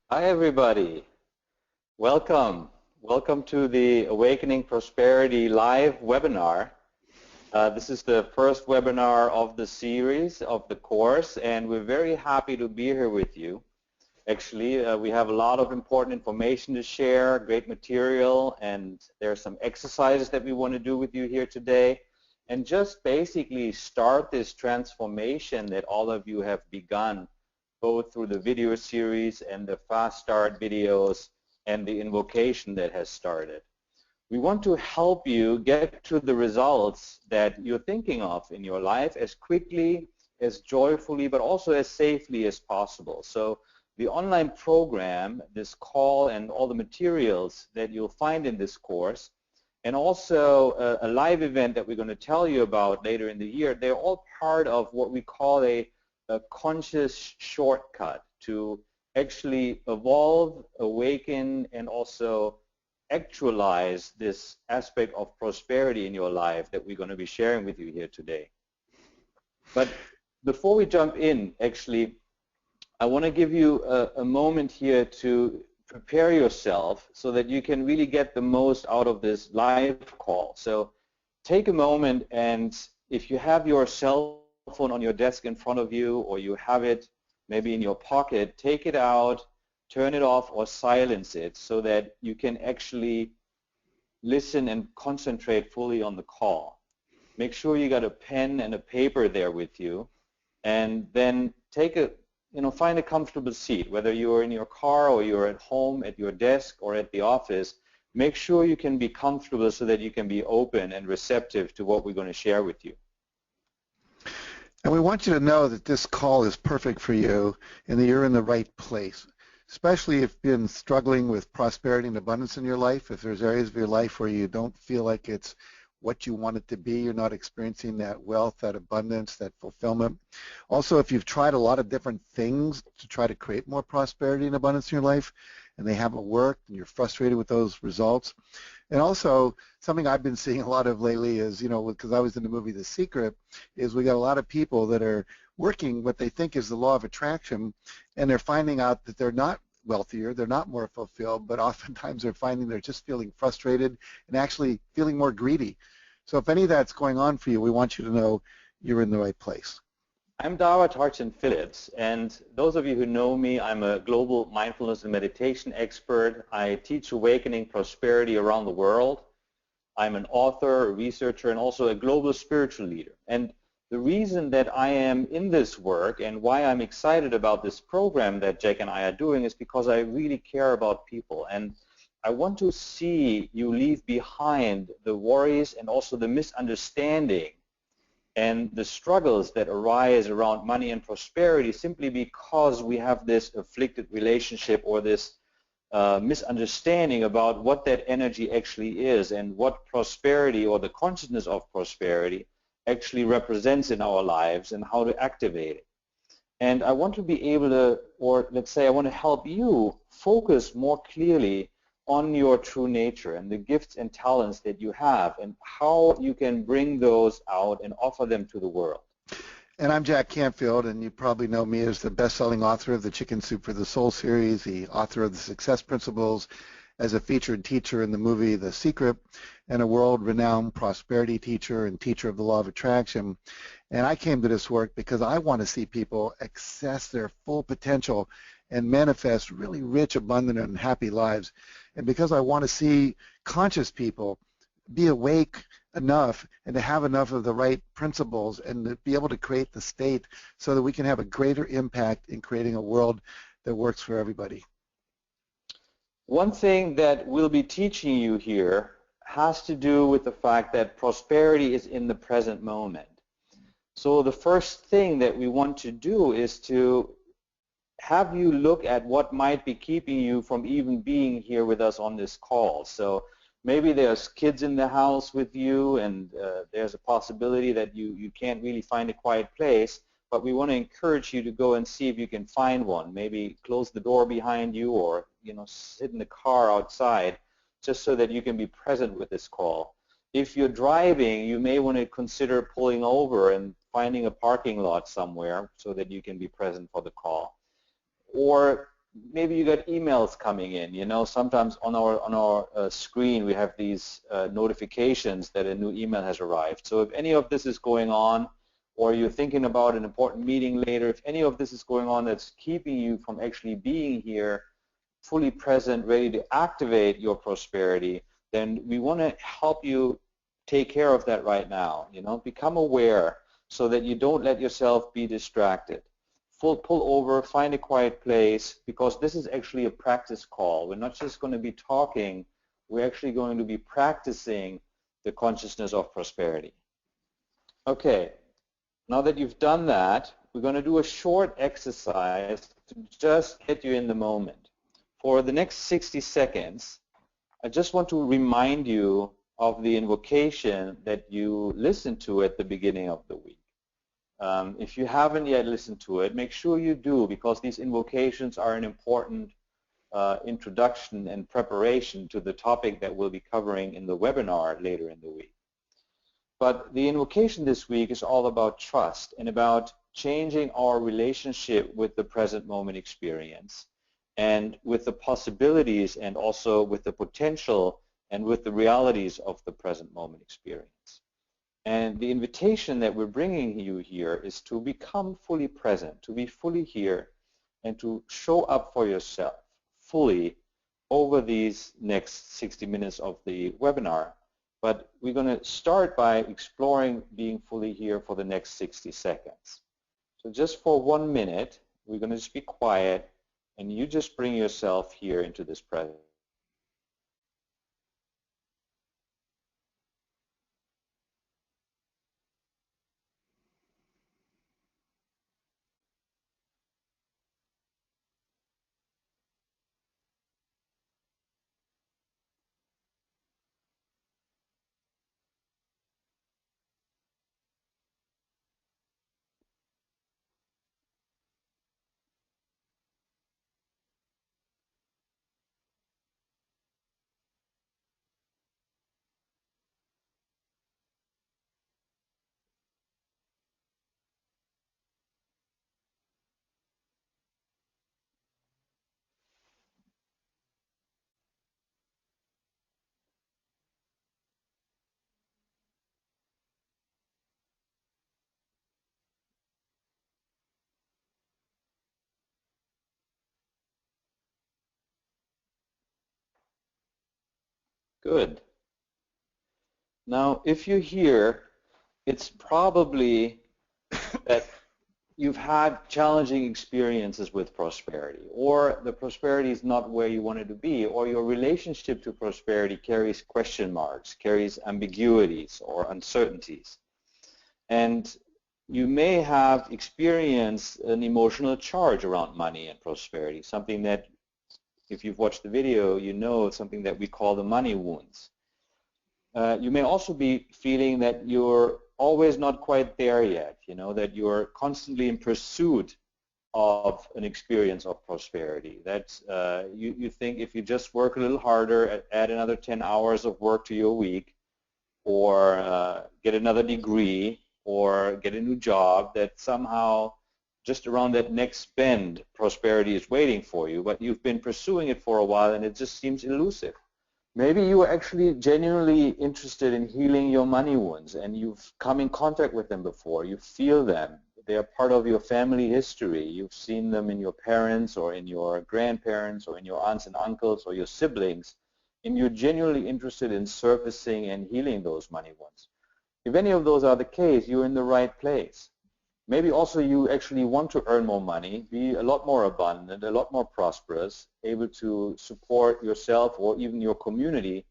Hi, everybody. Welcome. Welcome to the Awakening Prosperity live webinar. This is the first webinar of the series of the course, and we're very happy to be here with you. Actually, we have a lot of important information to share, great material, and there are some exercises that we want to do with you here today, and just basically start this transformation that all of you have begun both through the video series and the fast start videos and the invocation that has started. We want to help you get to the results that you're thinking of in your life as quickly, as joyfully, but also as safely as possible. So the online program, this call, and all the materials that you'll find in this course, and also a live event that we're going to tell you about later in the year, they're all part of what we call a conscious shortcut to actually evolve, awaken, and also actualize this aspect of prosperity in your life that we're going to be sharing with you here today. But before we jump in, actually, I want to give you a moment here to prepare yourself so that you can really get the most out of this live call. So take a moment, and if you have your cell phone on your desk in front of you, or you have it maybe in your pocket, take it out, turn it off, or silence it so that you can actually listen and concentrate fully on the call. Make sure you got a pen and a paper there with you, and then find a comfortable seat, whether you're in your car or you're at home, at your desk, or at the office. Make sure you can be comfortable so that you can be open and receptive to what we're going to share with you. And we want you to know that this call is perfect for you and that you're in the right place, especially if you've been struggling with prosperity and abundance in your life. If there's areas of your life where you don't feel like it's what you want it to be, you're not experiencing that wealth, that abundance, that fulfillment. Also, if you've tried a lot of different things to try to create more prosperity and abundance in your life and they haven't worked and you're frustrated with those results. And also, something I've been seeing a lot of lately is, because I was in the movie The Secret, is we got a lot of people that are working what they think is the law of attraction, and they're finding out that they're not wealthier, they're not more fulfilled, but oftentimes they're finding they're just feeling frustrated and actually feeling more greedy. So if any of that's going on for you, we want you to know you're in the right place. I'm Dawa Tarchin Phillips, and those of you who know me, I'm a global mindfulness and meditation expert. I teach awakening prosperity around the world. I'm an author, a researcher, and also a global spiritual leader. And the reason that I am in this work and why I'm excited about this program that Jack and I are doing is because I really care about people. And I want to see you leave behind the worries and also the misunderstanding and the struggles that arise around money and prosperity simply because we have this afflicted relationship or this misunderstanding about what that energy actually is and what prosperity or the consciousness of prosperity actually represents in our lives and how to activate it. And I want to be able to, or let's say I want to help you focus more clearly on your true nature and the gifts and talents that you have and how you can bring those out and offer them to the world. And I'm Jack Canfield, and you probably know me as the best-selling author of the Chicken Soup for the Soul series, the author of the Success Principles, as a featured teacher in the movie The Secret, and a world-renowned prosperity teacher and teacher of the law of attraction. And I came to this work because I want to see people access their full potential and manifest really rich, abundant, and happy lives. And because I want to see conscious people be awake enough and to have enough of the right principles and to be able to create the state so that we can have a greater impact in creating a world that works for everybody. One thing that we'll be teaching you here has to do with the fact that prosperity is in the present moment. So the first thing that we want to do is to have you look at what might be keeping you from even being here with us on this call. So maybe there's kids in the house with you, and there's a possibility that you can't really find a quiet place, but we want to encourage you to go and see if you can find one. Maybe close the door behind you, or sit in the car outside, just so that you can be present with this call. If you're driving, you may want to consider pulling over and finding a parking lot somewhere so that you can be present for the call. Or maybe you got emails coming in. You know, sometimes on our screen we have these notifications that a new email has arrived. So if any of this is going on, or you're thinking about an important meeting later, if any of this is going on that's keeping you from actually being here, fully present, ready to activate your prosperity, then we want to help you take care of that right now. You know, become aware so that you don't let yourself be distracted. Pull over, find a quiet place, because this is actually a practice call. We're not just going to be talking, we're actually going to be practicing the consciousness of prosperity. Okay, now that you've done that, we're going to do a short exercise to just get you in the moment. For the next 60 seconds, I just want to remind you of the invocation that you listened to at the beginning of the week. If you haven't yet listened to it, make sure you do, because these invocations are an important introduction and preparation to the topic that we'll be covering in the webinar later in the week. But the invocation this week is all about trust and about changing our relationship with the present moment experience and with the possibilities and also with the potential and with the realities of the present moment experience. And the invitation that we're bringing you here is to become fully present, to be fully here, and to show up for yourself fully over these next 60 minutes of the webinar. But we're going to start by exploring being fully here for the next 60 seconds. So just for 1 minute, we're going to just be quiet, and you just bring yourself here into this present. Good. Now, if you're here, it's probably that you've had challenging experiences with prosperity, or the prosperity is not where you want it to be, or your relationship to prosperity carries question marks, carries ambiguities or uncertainties. And you may have experienced an emotional charge around money and prosperity, something that, if you've watched the video, you know, something that we call the money wounds. You may also be feeling that you're always not quite there yet, you know, that you're constantly in pursuit of an experience of prosperity, that you think if you just work a little harder, add another 10 hours of work to your week, or get another degree, or get a new job, that somehow just around that next bend, prosperity is waiting for you, but you've been pursuing it for a while and it just seems elusive. Maybe you are actually genuinely interested in healing your money wounds, and you've come in contact with them before. You feel them. They are part of your family history. You've seen them in your parents or in your grandparents or in your aunts and uncles or your siblings, and you're genuinely interested in surfacing and healing those money wounds. If any of those are the case, you're in the right place. Maybe also you actually want to earn more money, be a lot more abundant, a lot more prosperous, able to support yourself or even your community,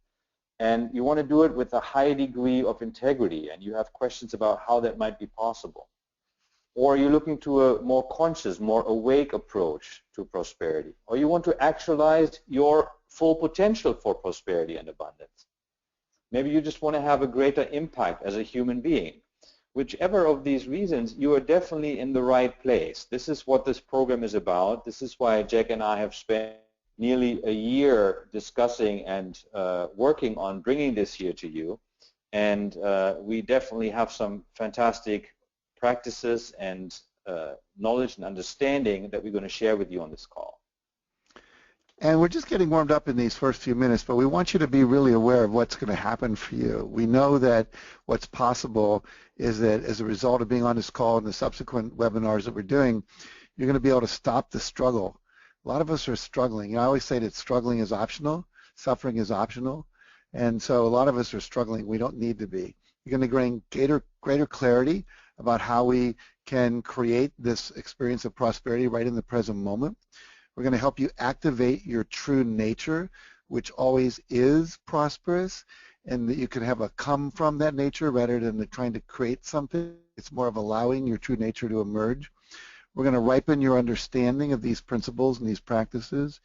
and you want to do it with a high degree of integrity, and you have questions about how that might be possible. Or you're looking to a more conscious, more awake approach to prosperity, or you want to actualize your full potential for prosperity and abundance. Maybe you just want to have a greater impact as a human being. Whichever of these reasons, you are definitely in the right place. This is what this program is about. This is why Jack and I have spent nearly a year discussing and working on bringing this here to you. And we definitely have some fantastic practices and knowledge and understanding that we're going to share with you on this call. And we're just getting warmed up in these first few minutes, but we want you to be really aware of what's going to happen for you. We know that what's possible is that as a result of being on this call and the subsequent webinars that we're doing, you're going to be able to stop the struggle. A lot of us are struggling. You know, I always say that struggling is optional, suffering is optional, and so a lot of us are struggling. We don't need to be. You're going to gain greater clarity about how we can create this experience of prosperity right in the present moment. We're going to help you activate your true nature, which always is prosperous, and that you can have a come from that nature rather than trying to create something. It's more of allowing your true nature to emerge. We're going to ripen your understanding of these principles and these practices.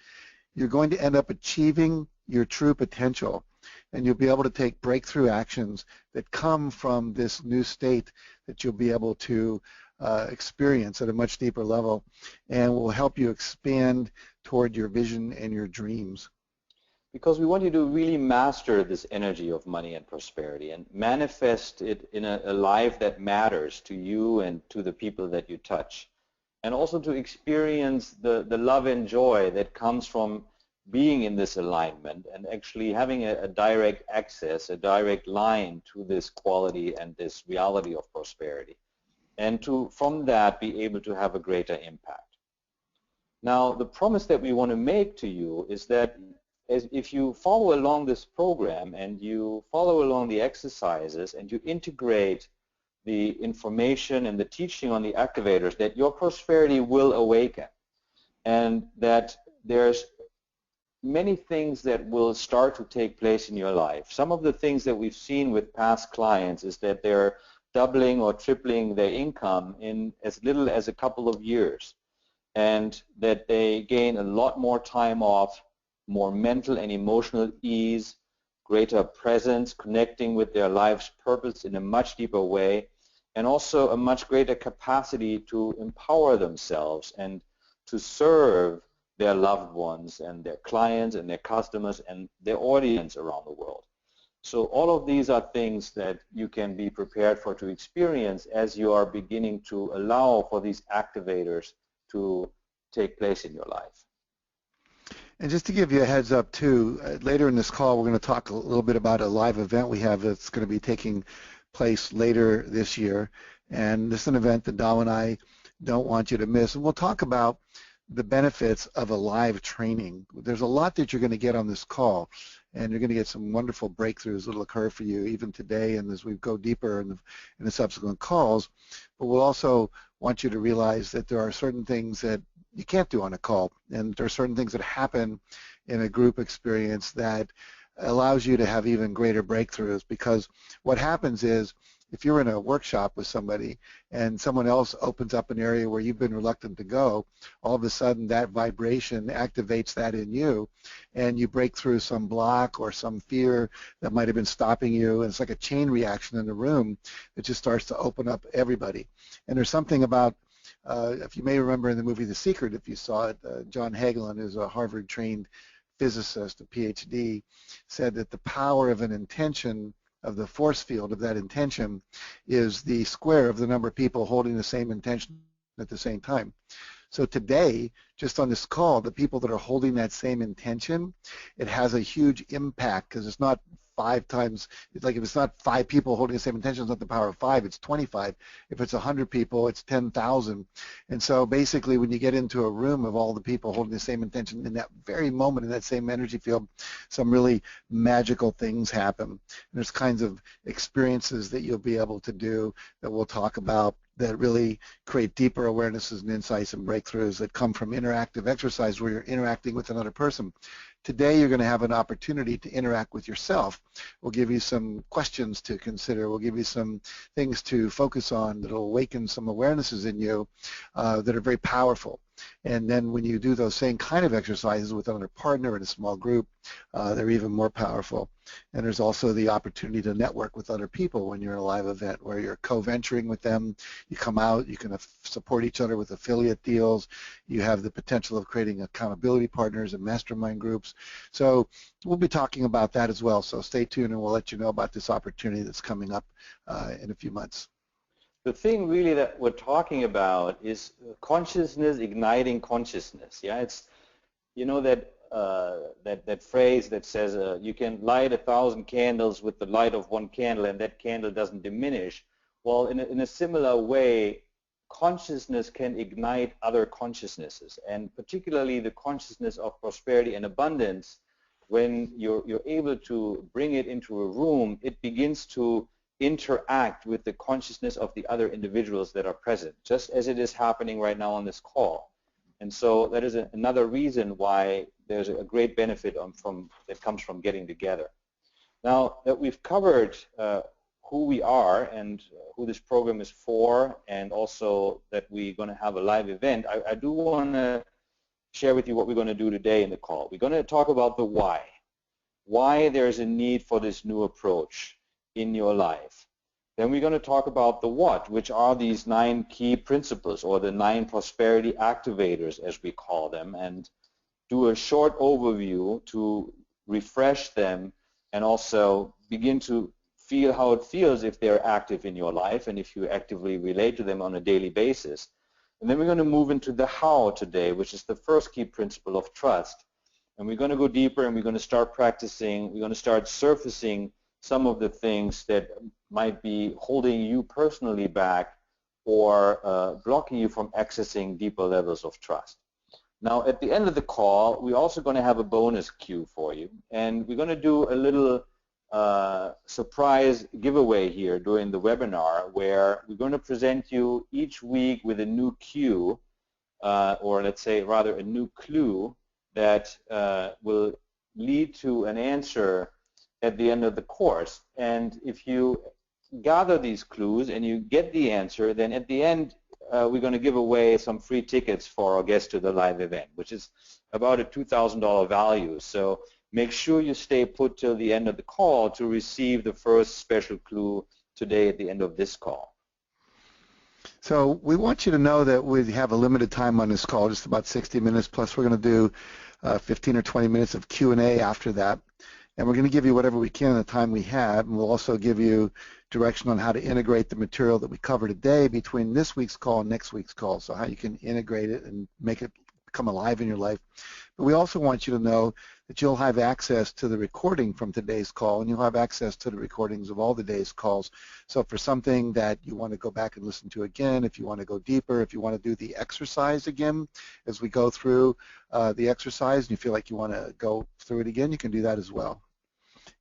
You're going to end up achieving your true potential, and you'll be able to take breakthrough actions that come from this new state that you'll be able to experience at a much deeper level, and will help you expand toward your vision and your dreams. Because we want you to really master this energy of money and prosperity and manifest it in a life that matters to you and to the people that you touch. And also to experience the love and joy that comes from being in this alignment and actually having a direct access, a direct line to this quality and this reality of prosperity. And to, from that, be able to have a greater impact. Now, the promise that we want to make to you is that if you follow along this program and you follow along the exercises and you integrate the information and the teaching on the activators, that your prosperity will awaken, and that there's many things that will start to take place in your life. Some of the things that we've seen with past clients is that they're doubling or tripling their income in as little as a couple of years, and that they gain a lot more time off, more mental and emotional ease, greater presence, connecting with their life's purpose in a much deeper way, and also a much greater capacity to empower themselves and to serve their loved ones and their clients and their customers and their audience around the world. So all of these are things that you can be prepared for to experience as you are beginning to allow for these activators to take place in your life. And just to give you a heads up too, later in this call we're going to talk a little bit about a live event we have that's going to be taking place later this year. And this is an event that Dom and I don't want you to miss. And we'll talk about the benefits of a live training. There's a lot that you're going to get on this call, and you're going to get some wonderful breakthroughs that will occur for you even today and as we go deeper in the subsequent calls. But we'll also want you to realize that there are certain things that you can't do on a call, and there are certain things that happen in a group experience that allows you to have even greater breakthroughs, because what happens is if you're in a workshop with somebody and someone else opens up an area where you've been reluctant to go, all of a sudden that vibration activates that in you, and you break through some block or some fear that might have been stopping you, and it's like a chain reaction in the room that just starts to open up everybody. And there's something about, if you may remember in the movie The Secret, if you saw it, John Hagelin is a Harvard-trained physicist, a PhD, said that the power of an intention, of the force field of that intention, is the square of the number of people holding the same intention at the same time. So today, just on this call, the people that are holding that same intention, it has a huge impact, because it's not 5 times, it's like if it's not 5 people holding the same intention, it's not the power of 5, it's 25. If it's 100 people, it's 10,000. And so basically when you get into a room of all the people holding the same intention in that very moment, in that same energy field, some really magical things happen. And there's kinds of experiences that you'll be able to do that we'll talk about that really create deeper awarenesses and insights and breakthroughs that come from interactive exercise where you're interacting with another person. Today you're going to have an opportunity to interact with yourself. We'll give you some questions to consider. We'll give you some things to focus on that will awaken some awarenesses in you that are very powerful. And then when you do those same kind of exercises with another partner in a small group, they're even more powerful. And there's also the opportunity to network with other people when you're in a live event where you're co-venturing with them. You come out, you can support each other with affiliate deals. You have the potential of creating accountability partners and mastermind groups. So we'll be talking about that as well. So stay tuned and we'll let you know about this opportunity that's coming up in a few months. The thing really that we're talking about is consciousness igniting consciousness. Yeah, it's, you know, that that phrase that says you can light 1,000 candles with the light of one candle and that candle doesn't diminish. Well, in a similar way, consciousness can ignite other consciousnesses, and particularly the consciousness of prosperity and abundance. When you're able to bring it into a room, it begins to interact with the consciousness of the other individuals that are present, just as it is happening right now on this call. And so that is another reason why there's a great benefit that comes from getting together. Now that we've covered who we are and who this program is for, and also that we're going to have a live event, I do want to share with you what we're going to do today in the call. We're going to talk about the why there's a need for this new approach in your life. Then we're going to talk about the what, which are these 9 key principles, or the 9 prosperity activators as we call them, and do a short overview to refresh them and also begin to feel how it feels if they're active in your life and if you actively relate to them on a daily basis. And then we're going to move into the how today, which is the first key principle of trust. And we're going to go deeper and we're going to start practicing, we're going to start surfacing some of the things that might be holding you personally back or blocking you from accessing deeper levels of trust. Now, at the end of the call, we're also going to have a bonus cue for you, and we're going to do a little surprise giveaway here during the webinar, where we're going to present you each week with a new cue, or let's say rather a new clue that will lead to an answer at the end of the course. And if you gather these clues and you get the answer, then at the end we're going to give away some free tickets for our guests to the live event, which is about a $2,000 value. So make sure you stay put till the end of the call to receive the first special clue today at the end of this call. So we want you to know that we have a limited time on this call, just about 60 minutes, plus we're going to do 15 or 20 minutes of Q&A after that. And we're going to give you whatever we can in the time we have, and we'll also give you direction on how to integrate the material that we cover today between this week's call and next week's call, so how you can integrate it and make it become alive in your life. But we also want you to know that you'll have access to the recording from today's call, and you'll have access to the recordings of all the day's calls. So for something that you want to go back and listen to again, if you want to go deeper, if you want to do the exercise again as we go through the exercise and you feel like you want to go through it again, you can do that as well.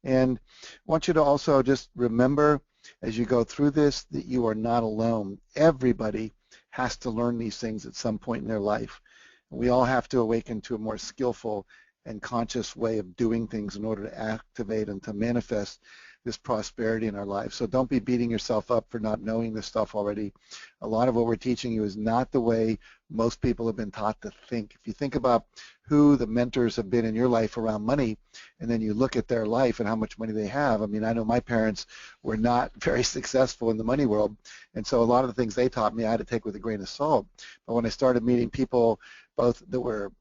And I want you to also just remember as you go through this that you are not alone. Everybody has to learn these things at some point in their life. We all have to awaken to a more skillful and conscious way of doing things in order to activate and to manifest this prosperity in our lives. So don't be beating yourself up for not knowing this stuff already. A lot of what we're teaching you is not the way most people have been taught to think. If you think about who the mentors have been in your life around money, and then you look at their life and how much money they have. I mean, I know my parents were not very successful in the money world, and so a lot of the things they taught me I had to take with a grain of salt. But when I started meeting people both that were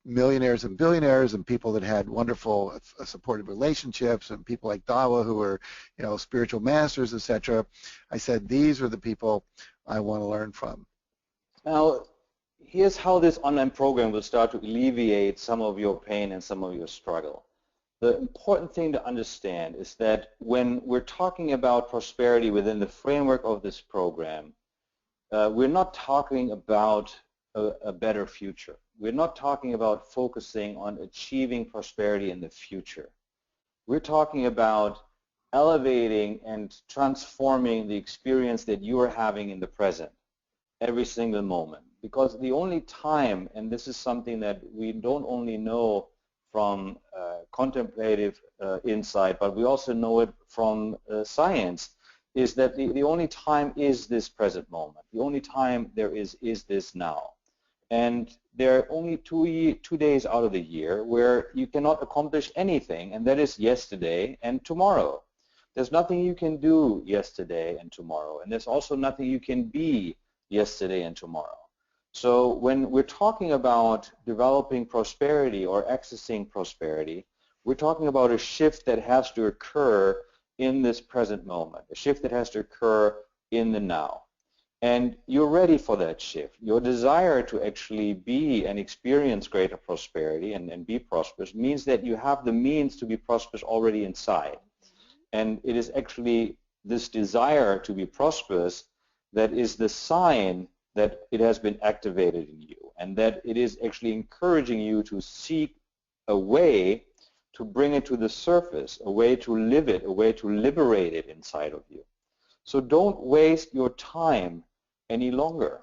millionaires and billionaires and people that had wonderful supportive relationships and people like Dawa who were, you know, spiritual masters, etc., I said, these are the people I want to learn from. Now, here's how this online program will start to alleviate some of your pain and some of your struggle. The important thing to understand is that when we're talking about prosperity within the framework of this program, we're not talking about a better future. We're not talking about focusing on achieving prosperity in the future. We're talking about elevating and transforming the experience that you are having in the present, every single moment. Because the only time, and this is something that we don't only know from contemplative insight, but we also know it from science, is that the only time is this present moment. The only time there is this now. And there are only two days out of the year where you cannot accomplish anything, and that is yesterday and tomorrow. There's nothing you can do yesterday and tomorrow, and there's also nothing you can be yesterday and tomorrow. So when we're talking about developing prosperity or accessing prosperity, we're talking about a shift that has to occur in this present moment, a shift that has to occur in the now. and you're ready for that shift. Your desire to actually be and experience greater prosperity and be prosperous means that you have the means to be prosperous already inside. And it is actually this desire to be prosperous that is the sign that it has been activated in you, and that it is actually encouraging you to seek a way to bring it to the surface, a way to live it, a way to liberate it inside of you. So don't waste your time any longer.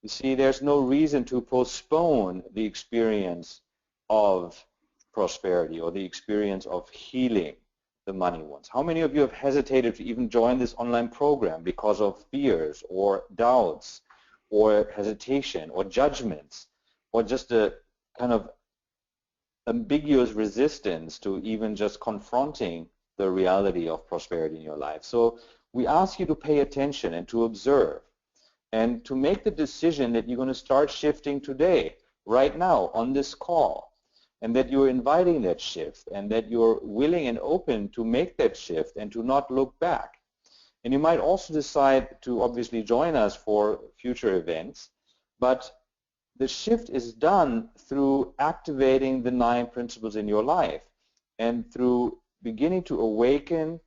You see, there's no reason to postpone the experience of prosperity or the experience of healing the money ones. How many of you have hesitated to even join this online program because of fears or doubts or hesitation or judgments or just a kind of ambiguous resistance to even just confronting the reality of prosperity in your life? So we ask you to pay attention and to observe and to make the decision that you're going to start shifting today, right now, on this call, and that you're inviting that shift and that you're willing and open to make that shift and to not look back. And you might also decide to obviously join us for future events, but the shift is done through activating the 9 principles in your life and through beginning to awaken,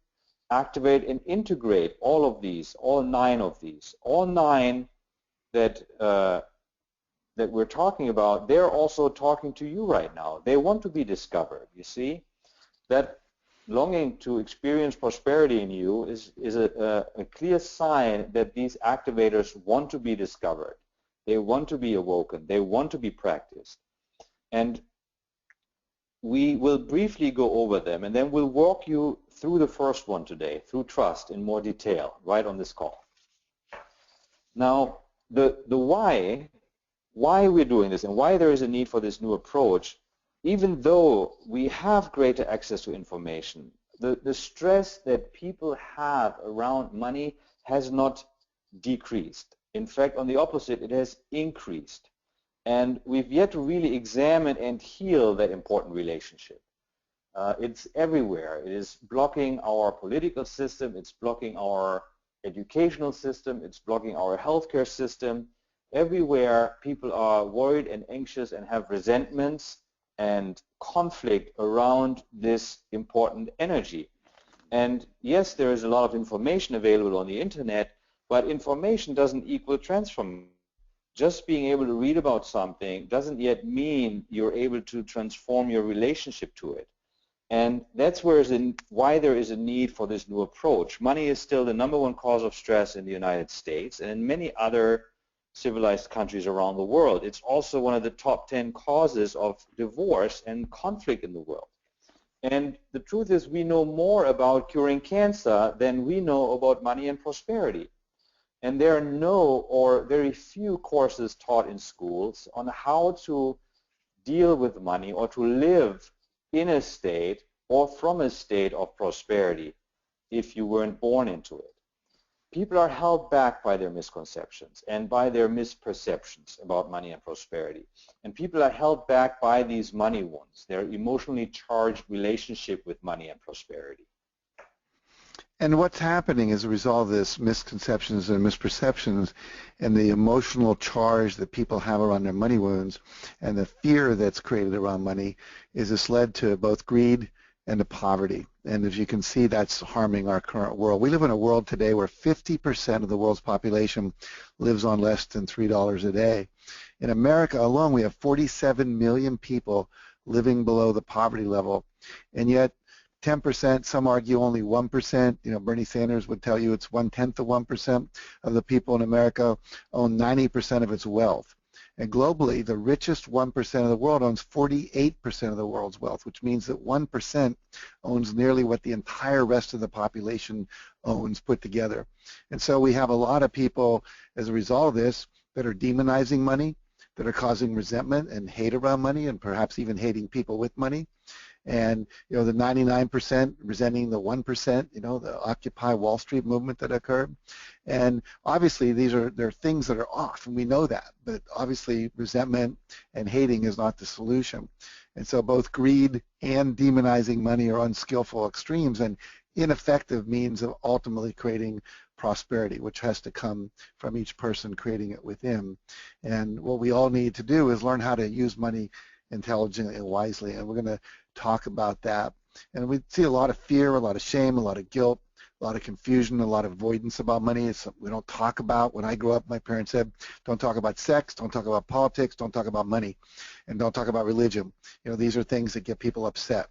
activate, and integrate all of these, all 9 of these. All 9 that we're talking about, they're also talking to you right now. They want to be discovered, you see. That longing to experience prosperity in you is a clear sign that these activators want to be discovered. They want to be awoken. They want to be practiced. And we will briefly go over them, and then we'll walk you through the first one today, through trust, in more detail, right on this call. Now, the why we're doing this and why there is a need for this new approach, even though we have greater access to information, the stress that people have around money has not decreased. In fact, on the opposite, it has increased. And we've yet to really examine and heal that important relationship. It's everywhere. It is blocking our political system. It's blocking our educational system. It's blocking our healthcare system. Everywhere people are worried and anxious and have resentments and conflict around this important energy. And yes, there is a lot of information available on the internet, but information doesn't equal transformation. Just being able to read about something doesn't yet mean you're able to transform your relationship to it. And that's why there is a need for this new approach. Money is still the #1 cause of stress in the United States and in many other civilized countries around the world. It's also one of the top 10 causes of divorce and conflict in the world. And the truth is, we know more about curing cancer than we know about money and prosperity. And there are no or very few courses taught in schools on how to deal with money or to live in a state or from a state of prosperity if you weren't born into it. People are held back by their misconceptions and by their misperceptions about money and prosperity. And people are held back by these money ones, their emotionally charged relationship with money and prosperity. And what's happening as a result of this misconceptions and misperceptions and the emotional charge that people have around their money wounds and the fear that's created around money is this led to both greed and to poverty. And as you can see, that's harming our current world. We live in a world today where 50% of the world's population lives on less than $3 a day. In America alone, we have 47 million people living below the poverty level, and yet 10%, some argue only 1%. You know, Bernie Sanders would tell you it's 1/10 of 1% of the people in America own 90% of its wealth. And globally, the richest 1% of the world owns 48% of the world's wealth, which means that 1% owns nearly what the entire rest of the population owns put together. And so we have a lot of people, as a result of this, that are demonizing money, that are causing resentment and hate around money, and perhaps even hating people with money. And, you know, the 99% resenting the 1%, you know, the Occupy Wall Street movement that occurred. And obviously there are things that are off, and we know that, but obviously resentment and hating is not the solution. And so both greed and demonizing money are unskillful extremes, and ineffective means of ultimately creating prosperity, which has to come from each person creating it within. And what we all need to do is learn how to use money intelligently and wisely, and we're going to talk about that. And we see a lot of fear, a lot of shame, a lot of guilt, a lot of confusion, a lot of avoidance about money. It's something we don't talk about. When I grew up, my parents said, don't talk about sex, don't talk about politics, don't talk about money, and don't talk about religion. You know, these are things that get people upset.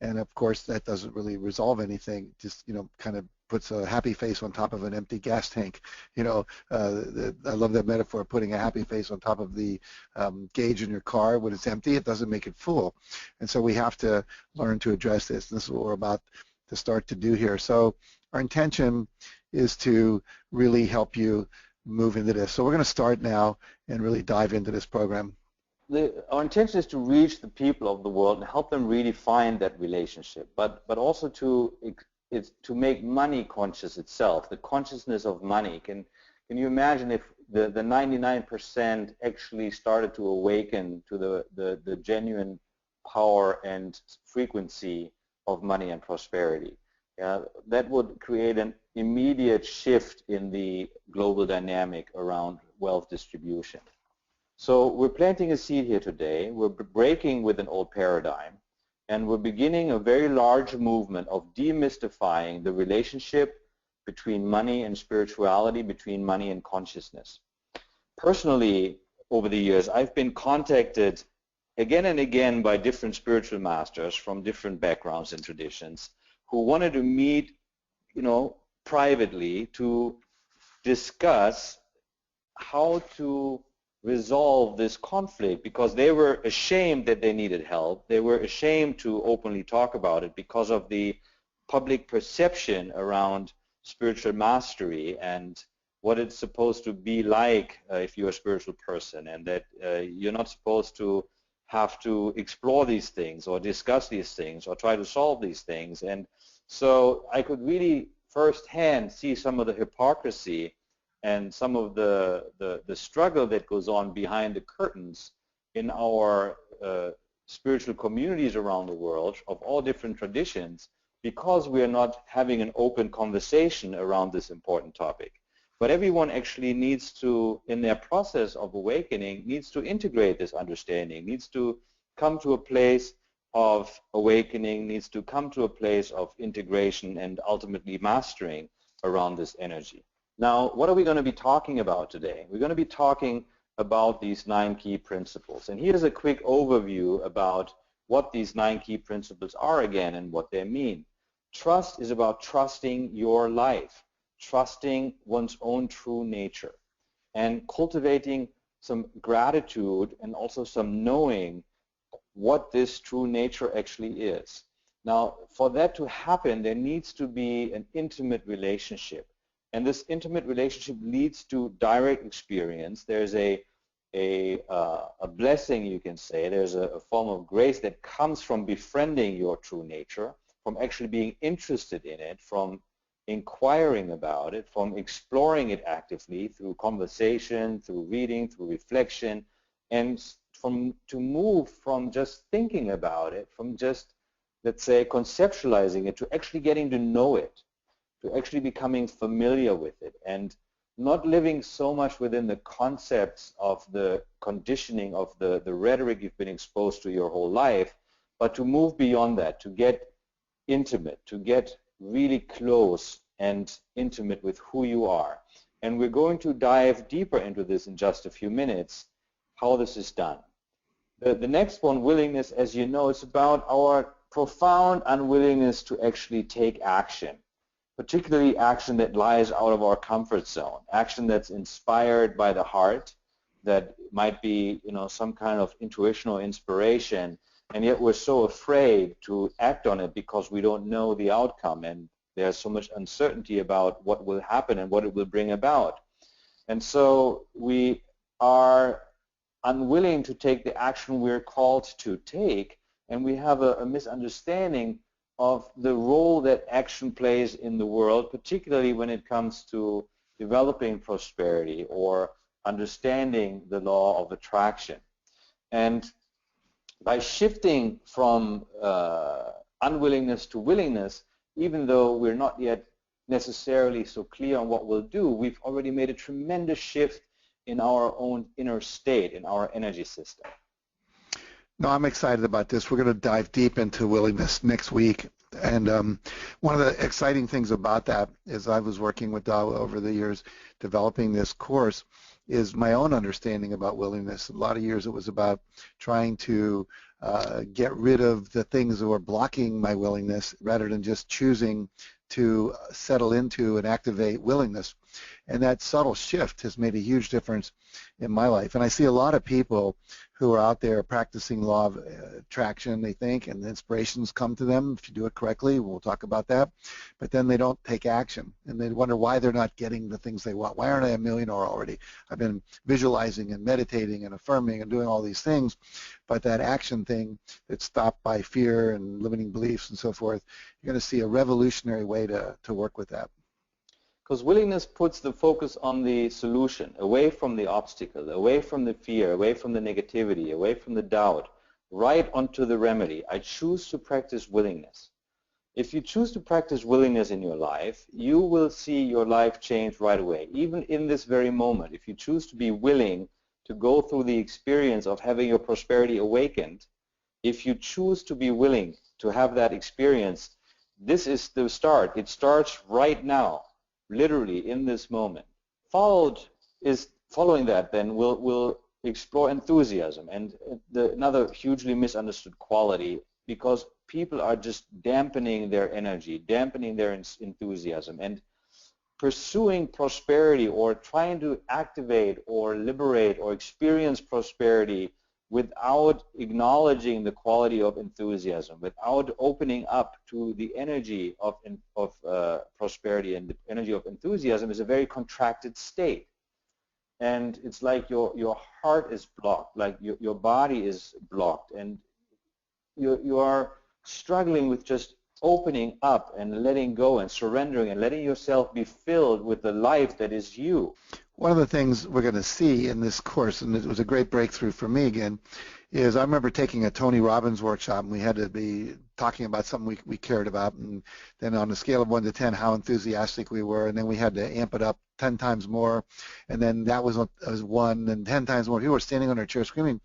And of course, that doesn't really resolve anything. Just, you know, kind of puts a happy face on top of an empty gas tank. You know, I love that metaphor, putting a happy face on top of the gauge in your car. When it's empty, it doesn't make it full. And so we have to learn to address this. And this is what we're about to start to do here. So our intention is to really help you move into this. So we're going to start now and really dive into this program. Our intention is to reach the people of the world and help them redefine that relationship, but also to make money conscious itself, the consciousness of money. Can you imagine if the 99% actually started to awaken to the genuine power and frequency of money and prosperity? That would create an immediate shift in the global dynamic around wealth distribution. So we're planting a seed here today. We're breaking with an old paradigm, and we're beginning a very large movement of demystifying the relationship between money and spirituality, between money and consciousness. Personally, over the years, I've been contacted again and again by different spiritual masters from different backgrounds and traditions who wanted to meet, you know, privately to discuss how to resolve this conflict, because they were ashamed that they needed help. They were ashamed to openly talk about it because of the public perception around spiritual mastery and what it's supposed to be like if you're a spiritual person, and that you're not supposed to have to explore these things or discuss these things or try to solve these things. And so I could really firsthand see some of the hypocrisy and some of the struggle that goes on behind the curtains in our spiritual communities around the world of all different traditions, because we are not having an open conversation around this important topic. But everyone actually needs to, in their process of awakening, needs to integrate this understanding, needs to come to a place of awakening, needs to come to a place of integration and ultimately mastering around this energy. Now, what are we going to be talking about today? We're going to be talking about these 9 key principles. And here's a quick overview about what these 9 key principles are again and what they mean. Trust is about trusting your life, trusting one's own true nature, and cultivating some gratitude and also some knowing what this true nature actually is. Now, for that to happen, there needs to be an intimate relationship. And this intimate relationship leads to direct experience. There's a blessing, you can say. There's a form of grace that comes from befriending your true nature, from actually being interested in it, from inquiring about it, from exploring it actively through conversation, through reading, through reflection, and to move from just thinking about it, from just, let's say, conceptualizing it, to actually getting to know it, to actually becoming familiar with it, and not living so much within the concepts of the conditioning of the rhetoric you've been exposed to your whole life, but to move beyond that, to get intimate, to get really close and intimate with who you are. And we're going to dive deeper into this in just a few minutes, how this is done. The next one, willingness, as you know, it's about our profound unwillingness to actually take action, particularly action that lies out of our comfort zone, action that's inspired by the heart, that might be, you know, some kind of intuition or inspiration, and yet we're so afraid to act on it because we don't know the outcome, and there's so much uncertainty about what will happen and what it will bring about. And so we are unwilling to take the action we're called to take, and we have a misunderstanding of the role that action plays in the world, particularly when it comes to developing prosperity or understanding the law of attraction. And by shifting from unwillingness to willingness, even though we're not yet necessarily so clear on what we'll do, we've already made a tremendous shift in our own inner state, in our energy system. No, I'm excited about this. We're going to dive deep into willingness next week. And one of the exciting things about that is I was working with Dawa over the years developing this course is my own understanding about willingness. A lot of years it was about trying to get rid of the things that were blocking my willingness rather than just choosing to settle into and activate willingness. And that subtle shift has made a huge difference in my life. And I see a lot of people who are out there practicing law of attraction, they think, and the inspirations come to them if you do it correctly. We'll talk about that. But then they don't take action, and they wonder why they're not getting the things they want. Why aren't I a millionaire already? I've been visualizing and meditating and affirming and doing all these things, but that action thing that's stopped by fear and limiting beliefs and so forth, you're going to see a revolutionary way to work with that. Because willingness puts the focus on the solution, away from the obstacle, away from the fear, away from the negativity, away from the doubt, right onto the remedy. I choose to practice willingness. If you choose to practice willingness in your life, you will see your life change right away. Even in this very moment, if you choose to be willing to go through the experience of having your prosperity awakened, if you choose to be willing to have that experience, this is the start. It starts right now. Literally in this moment. Following that, then we'll explore enthusiasm, and another hugely misunderstood quality, because people are just dampening their energy, dampening their enthusiasm, and pursuing prosperity or trying to activate or liberate or experience prosperity without acknowledging the quality of enthusiasm, without opening up to the energy of prosperity and the energy of enthusiasm, is a very contracted state. And it's like your heart is blocked, like your body is blocked, and you are struggling with just opening up and letting go and surrendering and letting yourself be filled with the life that is you. One of the things we're going to see in this course, and it was a great breakthrough for me again, is I remember taking a Tony Robbins workshop, and we had to be talking about something we cared about, and then on a scale of 1 to 10, how enthusiastic we were, and then we had to amp it up 10 times more, and then that was 1, and 10 times more. People were standing on our chairs screaming,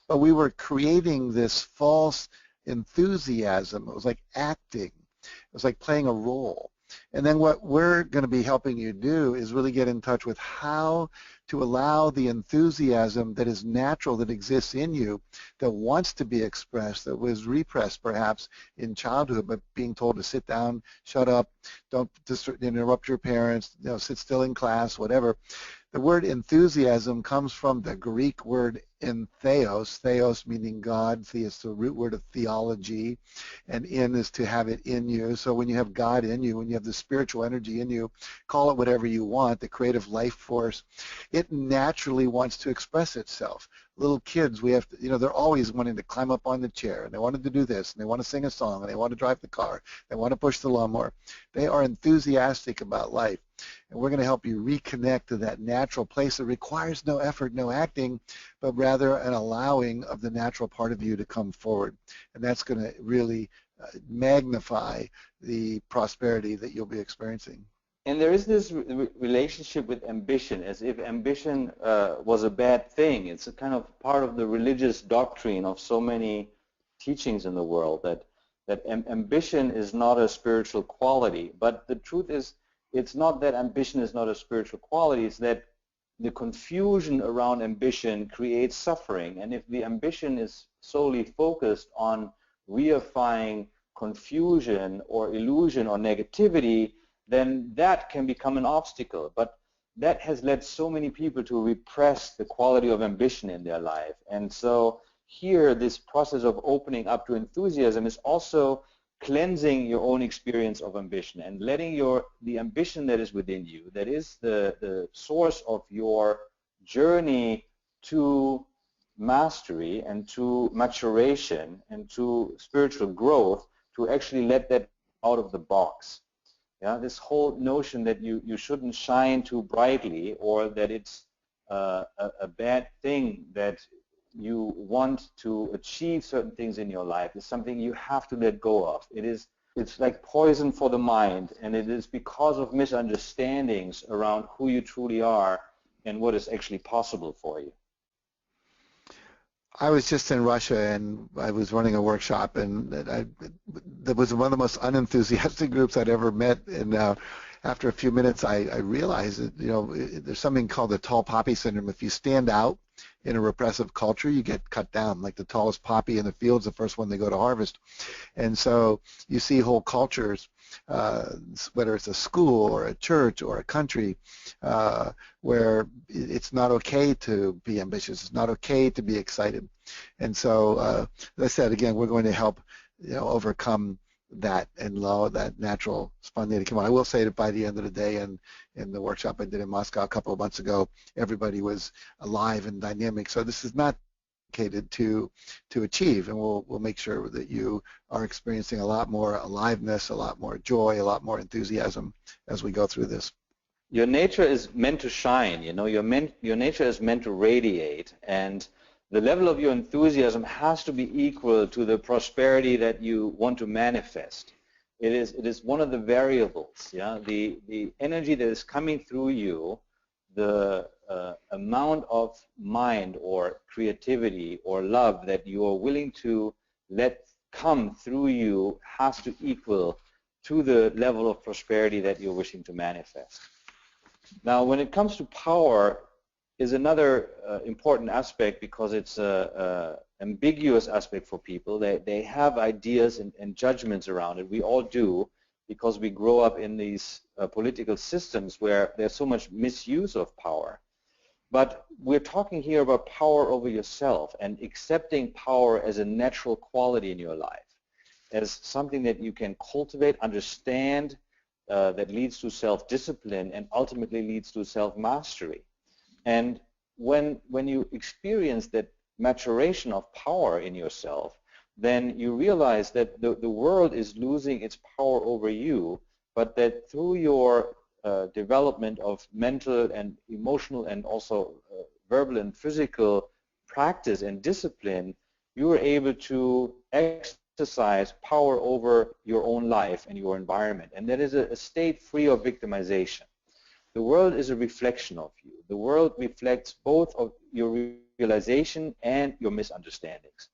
but we were creating this false enthusiasm. It was like acting. It was like playing a role. And then what we're going to be helping you do is really get in touch with how to allow the enthusiasm that is natural, that exists in you, that wants to be expressed, that was repressed perhaps in childhood, but being told to sit down, shut up, don't interrupt your parents, sit still in class, whatever. The word enthusiasm comes from the Greek word entheos, theos meaning God, theos, the root word of theology, and in is to have it in you. So when you have God in you, when you have the spiritual energy in you, call it whatever you want, the creative life force, it naturally wants to express itself. Little kids, we have to, they're always wanting to climb up on the chair, and they wanted to do this, and they want to sing a song, and they want to drive the car, they want to push the lawnmower. They are enthusiastic about life. And we're going to help you reconnect to that natural place that requires no effort, no acting, but rather an allowing of the natural part of you to come forward. And that's going to really magnify the prosperity that you'll be experiencing. And there is this relationship with ambition, as if ambition was a bad thing. It's a kind of part of the religious doctrine of so many teachings in the world, that ambition is not a spiritual quality. But the truth is, it's not that ambition is not a spiritual quality, it's that the confusion around ambition creates suffering. And if the ambition is solely focused on reifying confusion or illusion or negativity, then that can become an obstacle. But that has led so many people to repress the quality of ambition in their life. And so here, this process of opening up to enthusiasm is also cleansing your own experience of ambition and letting the ambition that is within you, that is the source of your journey to mastery and to maturation and to spiritual growth, to actually let that out of the box. Yeah, this whole notion that you shouldn't shine too brightly, or that it's a bad thing that you want to achieve certain things in your life, is something you have to let go of. It is it's like poison for the mind, and it is because of misunderstandings around who you truly are and what is actually possible for you. I was just in Russia, and I was running a workshop, and that was one of the most unenthusiastic groups I'd ever met. And after a few minutes, I realized that, you know, there's something called the tall poppy syndrome. If you stand out in a repressive culture, you get cut down. Like the tallest poppy in the field's the first one they go to harvest. And so you see whole cultures, whether it's a school or a church or a country, where it's not okay to be ambitious. It's not okay to be excited. And so, as I said, again, we're going to help, you know, overcome that and allow that natural spontaneity to come on. I will say that by the end of the day, and in the workshop I did in Moscow a couple of months ago, everybody was alive and dynamic. So this is not complicated to achieve, and we'll make sure that you are experiencing a lot more aliveness, a lot more joy, a lot more enthusiasm as we go through this. Your nature is meant to shine, you know, your nature is meant to radiate, and the level of your enthusiasm has to be equal to the prosperity that you want to manifest. It is one of the variables, yeah, the energy that is coming through you, the amount of mind or creativity or love that you are willing to let come through you has to equal to the level of prosperity that you're wishing to manifest. Now, when it comes to power, is another important aspect, because it's an ambiguous aspect for people. They have ideas and judgments around it. We all do, because we grow up in these political systems where there's so much misuse of power. But we're talking here about power over yourself and accepting power as a natural quality in your life, as something that you can cultivate, understand, that leads to self-discipline and ultimately leads to self-mastery. And when you experience that maturation of power in yourself, then you realize that the world is losing its power over you, but that through your development of mental and emotional and also verbal and physical practice and discipline, you are able to exercise power over your own life and your environment. And that is a state free of victimization. The world is a reflection of you. The world reflects both of your realization and your misunderstandings.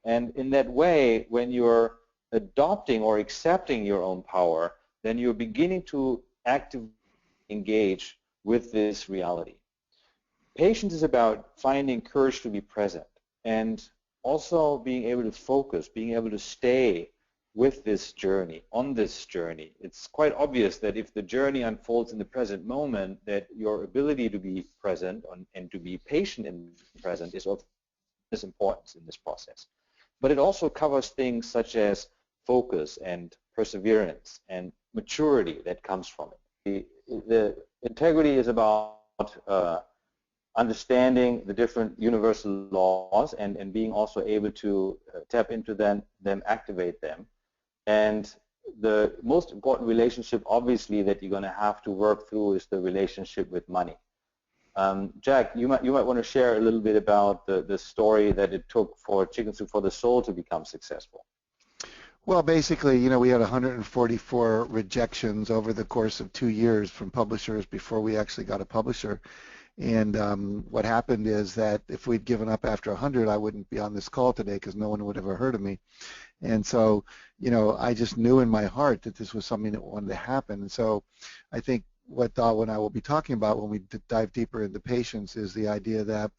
And in that way, when you're adopting or accepting your own power, then you're beginning to actively engage with this reality. Patience is about finding courage to be present and also being able to focus, being able to stay with this journey, on this journey. It's quite obvious that if the journey unfolds in the present moment, that your ability to be present and to be patient in the present is of this importance in this process. But it also covers things such as focus and perseverance and maturity that comes from it. The integrity is about understanding the different universal laws and being also able to tap into them, activate them. And the most important relationship, obviously, that you're going to have to work through is the relationship with money. Jack, you might want to share a little bit about the story that it took for Chicken Soup for the Soul to become successful. Well, basically, you know, we had 144 rejections over the course of 2 years from publishers before we actually got a publisher. And what happened is that if we'd given up after 100, I wouldn't be on this call today because no one would have ever heard of me. And so, you know, I just knew in my heart that this was something that wanted to happen. And so I think what Dawa and I will be talking about when we dive deeper into patience is the idea that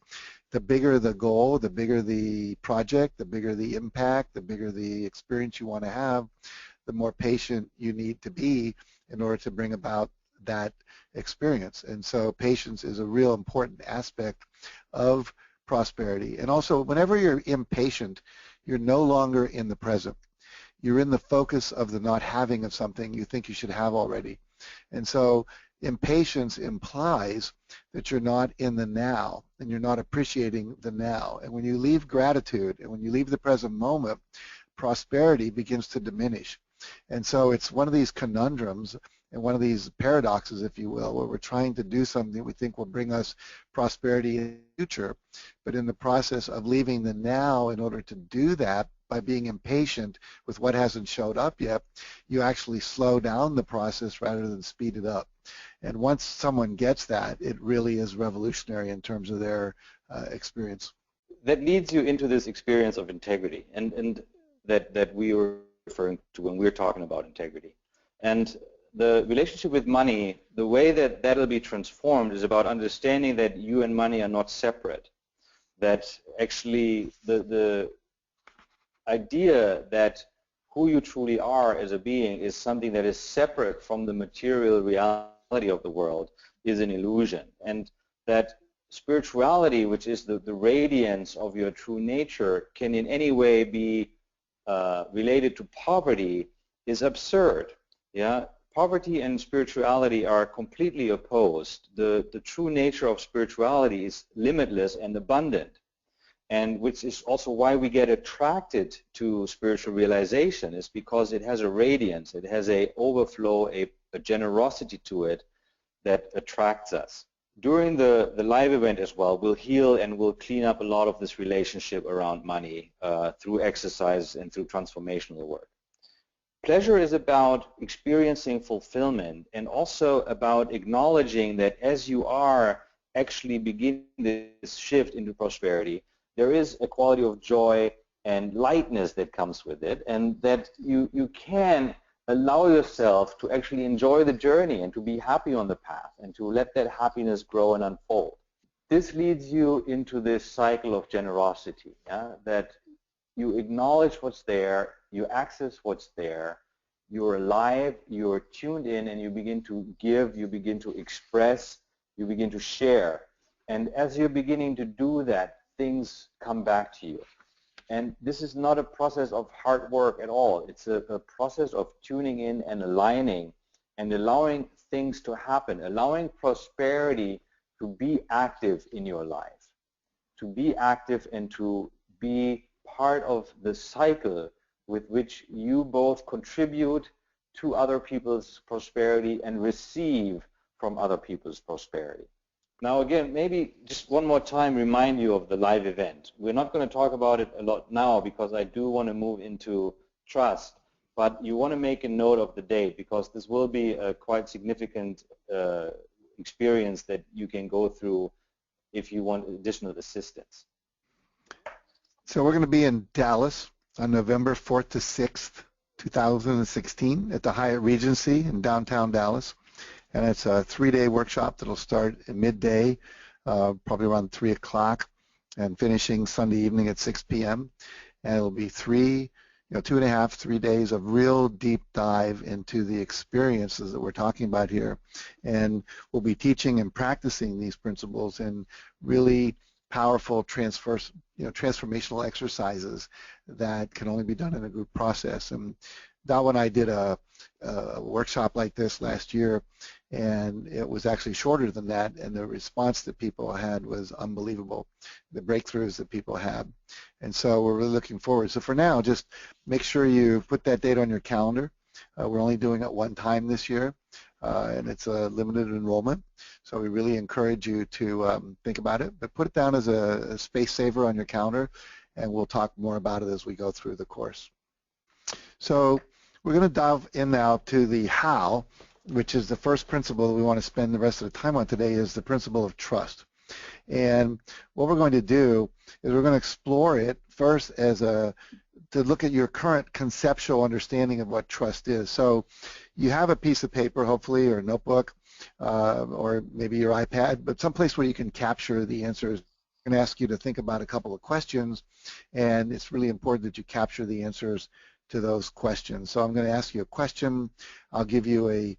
the bigger the goal, the bigger the project, the bigger the impact, the bigger the experience you want to have, the more patient you need to be in order to bring about that experience. And so patience is a real important aspect of prosperity. And also, whenever you're impatient, you're no longer in the present. You're in the focus of the not having of something you think you should have already. And so impatience implies that you're not in the now and you're not appreciating the now. And when you leave gratitude and when you leave the present moment, prosperity begins to diminish. And so it's one of these conundrums and one of these paradoxes, if you will, where we're trying to do something we think will bring us prosperity in the future, but in the process of leaving the now in order to do that, by being impatient with what hasn't showed up yet, you actually slow down the process rather than speed it up. And once someone gets that, it really is revolutionary in terms of their experience. That leads you into this experience of integrity, and that we were referring to when we're talking about integrity. And the relationship with money, the way that that'll be transformed is about understanding that you and money are not separate. That actually the idea that who you truly are as a being is something that is separate from the material reality of the world is an illusion. And that spirituality, which is the radiance of your true nature, can in any way be related to poverty is absurd. Yeah, poverty and spirituality are completely opposed. The true nature of spirituality is limitless and abundant, and which is also why we get attracted to spiritual realization, is because it has a radiance, it has a overflow, a generosity to it that attracts us. During the live event as well, we'll heal and we'll clean up a lot of this relationship around money through exercise and through transformational work. Pleasure is about experiencing fulfillment and also about acknowledging that as you are actually beginning this shift into prosperity, there is a quality of joy and lightness that comes with it, and that you can allow yourself to actually enjoy the journey and to be happy on the path and to let that happiness grow and unfold. This leads you into this cycle of generosity, yeah? That you acknowledge what's there, you access what's there, you're alive, you're tuned in, and you begin to give, you begin to express, you begin to share. And as you're beginning to do that, things come back to you. And this is not a process of hard work at all. It's a process of tuning in and aligning and allowing things to happen, allowing prosperity to be active in your life, to be active and to be part of the cycle with which you both contribute to other people's prosperity and receive from other people's prosperity. Now again, maybe just one more time remind you of the live event. We're not going to talk about it a lot now because I do want to move into trust, but you want to make a note of the date because this will be a quite significant experience that you can go through if you want additional assistance. So we're going to be in Dallas on November 4th to 6th, 2016 at the Hyatt Regency in downtown Dallas. And it's a 3-day workshop that'll start at midday, probably around 3 o'clock, and finishing Sunday evening at 6 p.m. And it'll be 2.5, 3 days of real deep dive into the experiences that we're talking about here. And we'll be teaching and practicing these principles in really powerful transformational exercises that can only be done in a group process. And Dawa and I did a workshop like this last year, and it was actually shorter than that, and the response that people had was unbelievable, the breakthroughs that people had. And so we're really looking forward. So for now, just make sure you put that date on your calendar. We're only doing it one time this year, and it's a limited enrollment. So we really encourage you to think about it, but put it down as a space saver on your calendar, and we'll talk more about it as we go through the course. So we're going to dive in now to the how, which is the first principle that we want to spend the rest of the time on today, is the principle of trust. And what we're going to do is we're going to explore it first to look at your current conceptual understanding of what trust is. So you have a piece of paper, hopefully, or a notebook, or maybe your iPad, but someplace where you can capture the answers. I'm going to ask you to think about a couple of questions, and it's really important that you capture the answers to those questions. So I'm going to ask you a question. I'll give you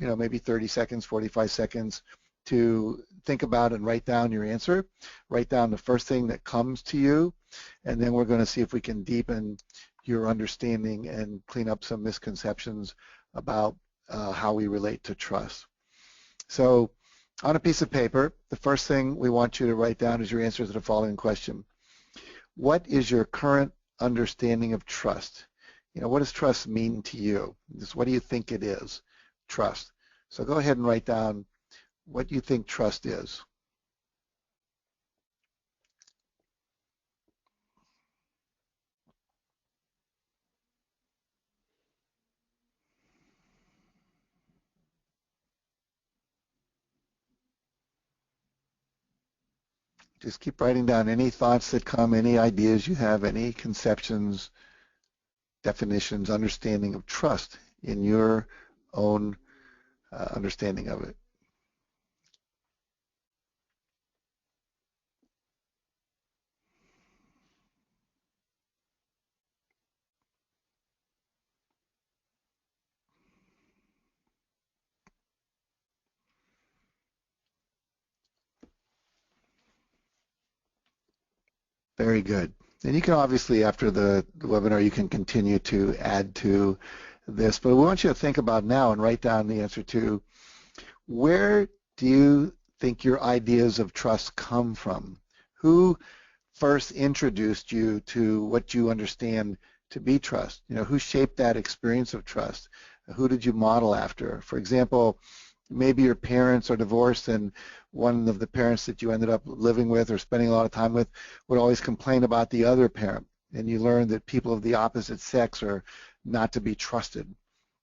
maybe 30 seconds, 45 seconds to think about and write down your answer. Write down the first thing that comes to you, and then we're going to see if we can deepen your understanding and clean up some misconceptions about how we relate to trust. So on a piece of paper, the first thing we want you to write down is your answer to the following question. What is your current understanding of trust? What does trust mean to you? What do you think it is, trust? So go ahead and write down what you think trust is. Just keep writing down any thoughts that come, any ideas you have, any conceptions, definitions, understanding of trust in your own understanding of it. Very good. And you can obviously, after the webinar, you can continue to add to this. But we want you to think about now and write down the answer to, where do you think your ideas of trust come from? Who first introduced you to what you understand to be trust? You know, who shaped that experience of trust? Who did you model after? For example, maybe your parents are divorced and one of the parents that you ended up living with or spending a lot of time with would always complain about the other parent, and you learned that people of the opposite sex are not to be trusted.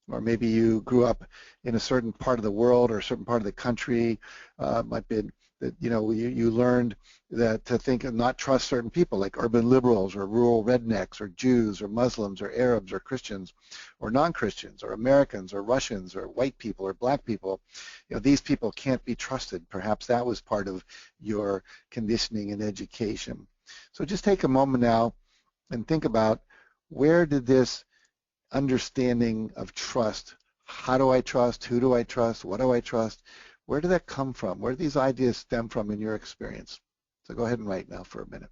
Or maybe you grew up in a certain part of the world or a certain part of the country, might be that, you know, you learned that to think and not trust certain people like urban liberals or rural rednecks or Jews or Muslims or Arabs or Christians or non-Christians or Americans or Russians or white people or black people. You know, these people can't be trusted. Perhaps that was part of your conditioning and education. So just take a moment now and think about, where did this understanding of trust, how do I trust, who do I trust, what do I trust, where did that come from? Where do these ideas stem from in your experience? So go ahead and write now for a minute.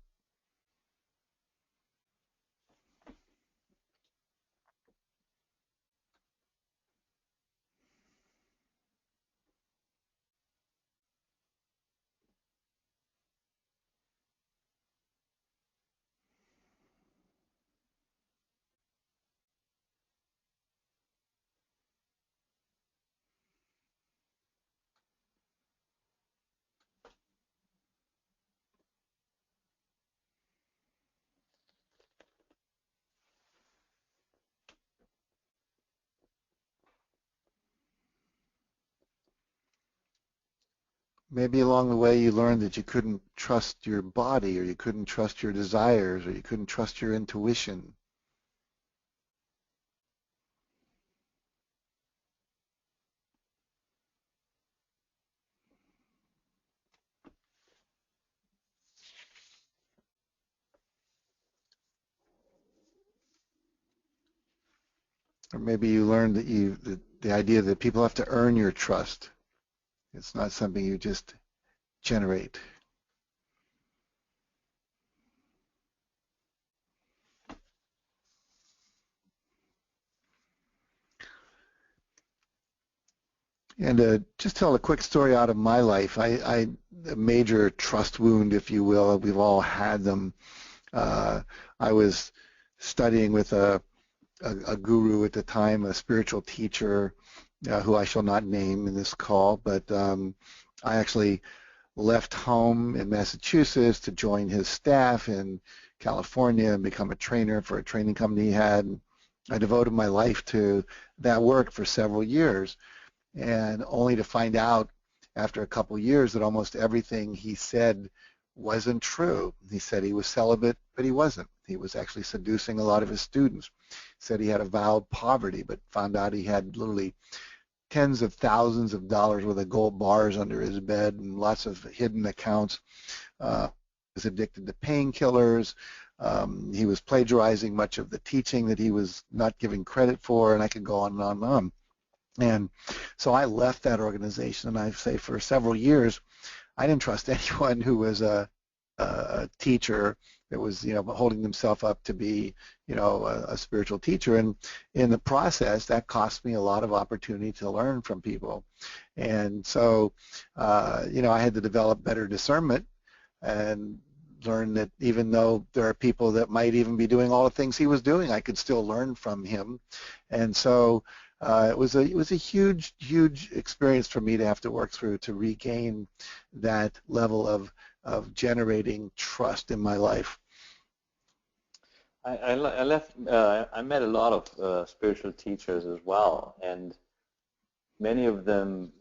Maybe along the way you learned that you couldn't trust your body, or you couldn't trust your desires, or you couldn't trust your intuition. Or maybe you learned that the idea that people have to earn your trust. It's not something you just generate. And just tell a quick story out of my life. A major trust wound, if you will. We've all had them. I was studying with a guru at the time, a spiritual teacher, who I shall not name in this call, but I actually left home in Massachusetts to join his staff in California and become a trainer for a training company he had. I devoted my life to that work for several years, and only to find out after a couple years that almost everything he said wasn't true. He said he was celibate, but he wasn't. He was actually seducing a lot of his students. He said he had avowed poverty, but found out he had literally tens of thousands of dollars worth of gold bars under his bed and lots of hidden accounts. He was addicted to painkillers. He was plagiarizing much of the teaching that he was not giving credit for, and I could go on and on and on. And so I left that organization, and I say for several years, I didn't trust anyone who was a teacher that was, you know, holding himself up to be, you know, a spiritual teacher. And in the process, that cost me a lot of opportunity to learn from people. And so, you know, I had to develop better discernment and learn that even though there are people that might even be doing all the things he was doing, I could still learn from him. And so it was a huge experience for me to have to work through to regain that level of generating trust in my life. I met a lot of spiritual teachers as well, and many of them,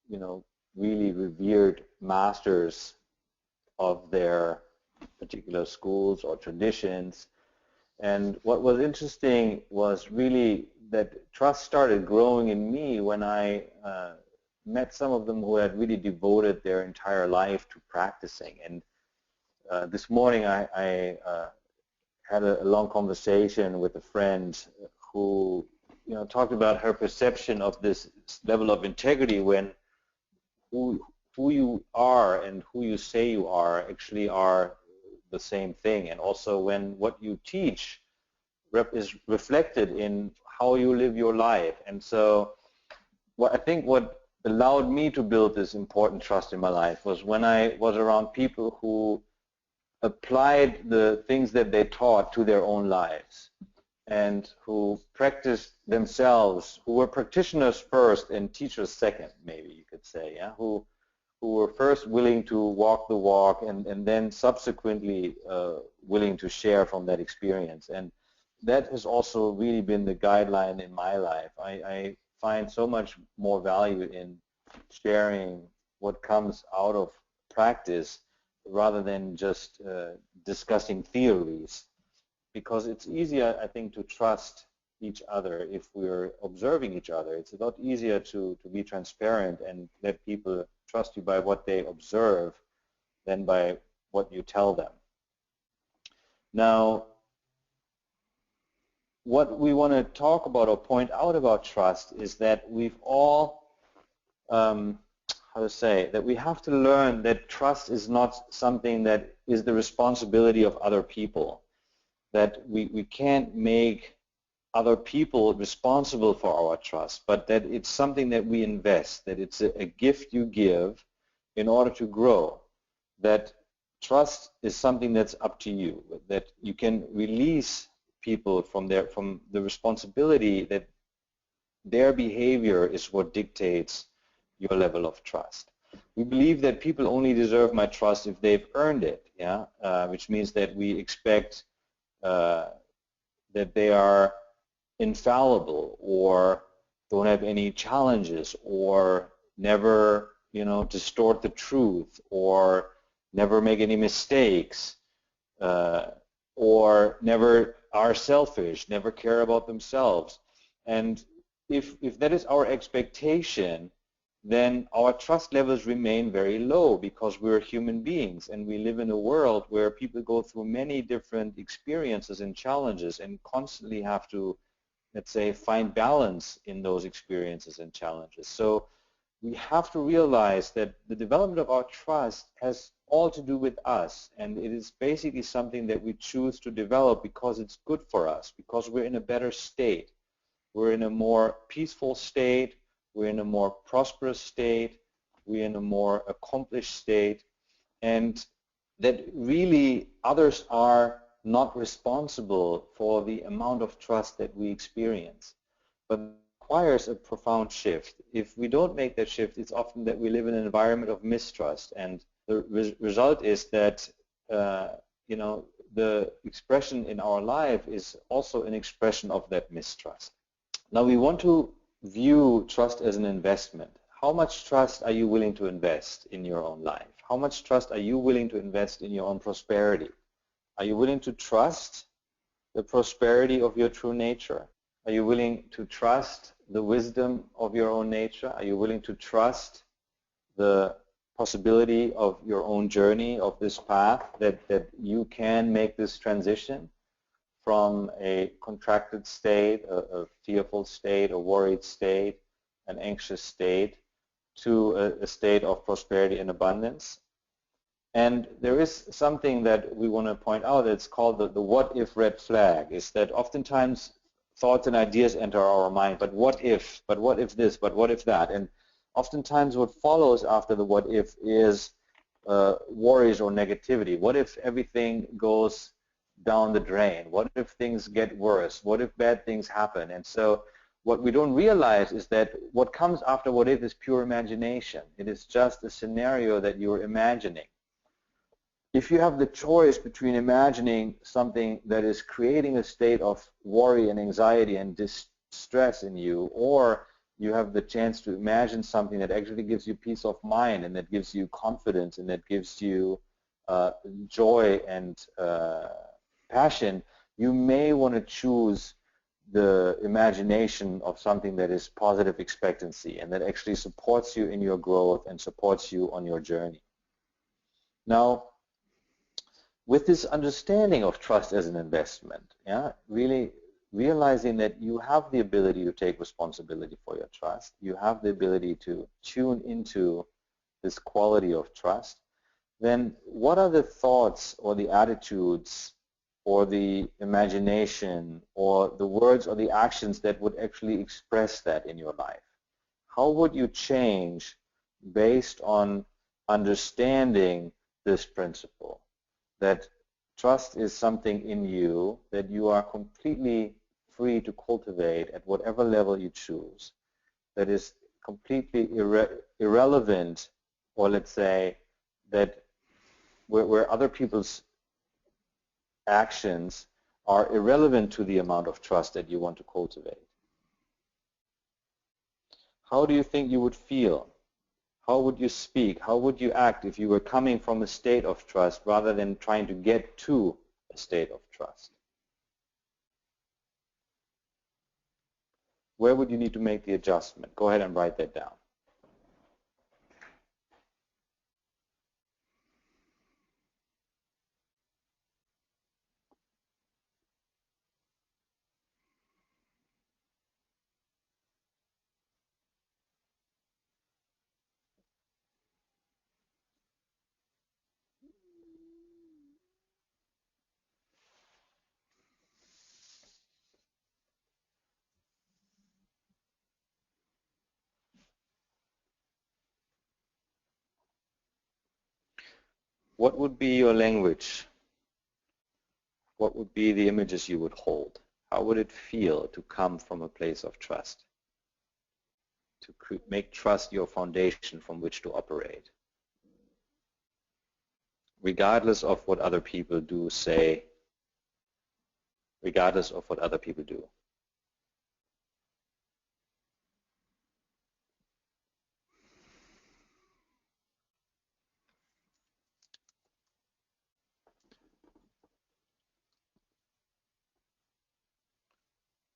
you know, really revered masters of their particular schools or traditions. And what was interesting was really that trust started growing in me when I met some of them who had really devoted their entire life to practicing. And this morning I had a long conversation with a friend who talked about her perception of this level of integrity when who you are and who you say you are actually are the same thing, and also when what you teach is reflected in how you live your life. And so I think what allowed me to build this important trust in my life was when I was around people who applied the things that they taught to their own lives and who practiced themselves, who were practitioners first and teachers second, maybe you could say, yeah, who were first willing to walk the walk and then subsequently willing to share from that experience. And that has also really been the guideline in my life. I find so much more value in sharing what comes out of practice rather than just discussing theories, because it's easier, I think, to trust each other if we're observing each other. It's a lot easier to be transparent and let people trust you by what they observe than by what you tell them. Now, what we want to talk about or point out about trust is that we've all, that we have to learn that trust is not something that is the responsibility of other people, that we can't make other people responsible for our trust, but that it's something that we invest, that it's a gift you give in order to grow, that trust is something that's up to you, that you can release people from the responsibility that their behavior is what dictates your level of trust. We believe that people only deserve my trust if they've earned it, yeah, which means that we expect that they are infallible or don't have any challenges or never, distort the truth or never make any mistakes or never are selfish, never care about themselves. And if that is our expectation, then our trust levels remain very low because we're human beings and we live in a world where people go through many different experiences and challenges and constantly have to, let's say, find balance in those experiences and challenges. So we have to realize that the development of our trust has all to do with us, and it is basically something that we choose to develop because it's good for us, because we're in a better state. We're in a more peaceful state, we're in a more prosperous state, we're in a more accomplished state, and that really others are not responsible for the amount of trust that we experience. But it requires a profound shift. If we don't make that shift, it's often that we live in an environment of mistrust, and the result is that the expression in our life is also an expression of that mistrust. Now we want to view trust as an investment. How much trust are you willing to invest in your own life? How much trust are you willing to invest in your own prosperity? Are you willing to trust the prosperity of your true nature? Are you willing to trust the wisdom of your own nature? Are you willing to trust the possibility of your own journey, of this path, that you can make this transition from a contracted state, a fearful state, a worried state, an anxious state, to a state of prosperity and abundance? And there is something that we want to point out. It's called the what if red flag, is that oftentimes thoughts and ideas enter our mind, but what if this, but what if that? And oftentimes what follows after the what if is worries or negativity. What if everything goes down the drain? What if things get worse? What if bad things happen? And so what we don't realize is that what comes after what if is pure imagination. It is just a scenario that you're imagining. If you have the choice between imagining something that is creating a state of worry and anxiety and distress in you, or you have the chance to imagine something that actually gives you peace of mind and that gives you confidence and that gives you joy and passion, you may want to choose the imagination of something that is positive expectancy and that actually supports you in your growth and supports you on your journey. Now, with this understanding of trust as an investment, yeah, really realizing that you have the ability to take responsibility for your trust, you have the ability to tune into this quality of trust, then what are the thoughts or the attitudes or the imagination or the words or the actions that would actually express that in your life? How would you change based on understanding this principle, that trust is something in you that you are completely free to cultivate at whatever level you choose, that is completely irrelevant, or let's say that where other people's actions are irrelevant to the amount of trust that you want to cultivate? How do you think you would feel? How would you speak? How would you act if you were coming from a state of trust rather than trying to get to a state of trust? Where would you need to make the adjustment? Go ahead and write that down. What would be your language? What would be the images you would hold? How would it feel to come from a place of trust? To make trust your foundation from which to operate, regardless of what other people do, say, regardless of what other people do.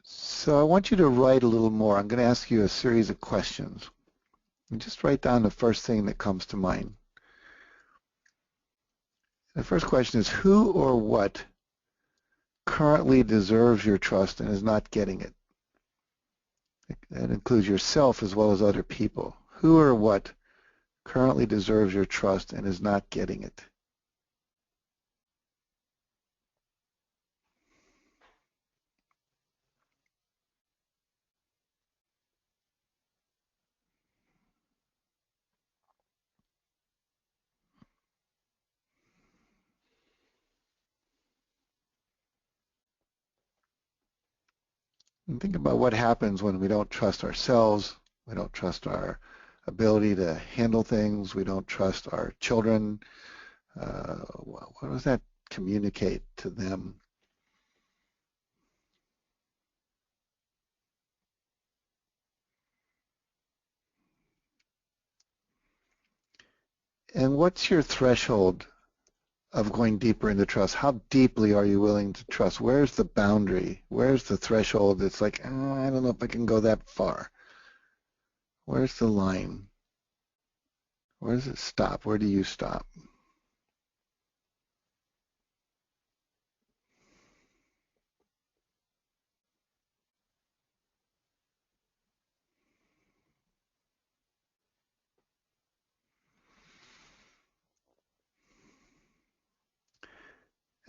So I want you to write a little more. I'm going to ask you a series of questions. And just write down the first thing that comes to mind. The first question is, who or what currently deserves your trust and is not getting it? That includes yourself as well as other people. Who or what currently deserves your trust and is not getting it? And think about what happens when we don't trust ourselves, we don't trust our ability to handle things, we don't trust our children. What does that communicate to them? And what's your threshold of going deeper into trust? How deeply are you willing to trust? Where's the boundary? Where's the threshold that's like, oh, I don't know if I can go that far? Where's the line? Where does it stop? Where do you stop?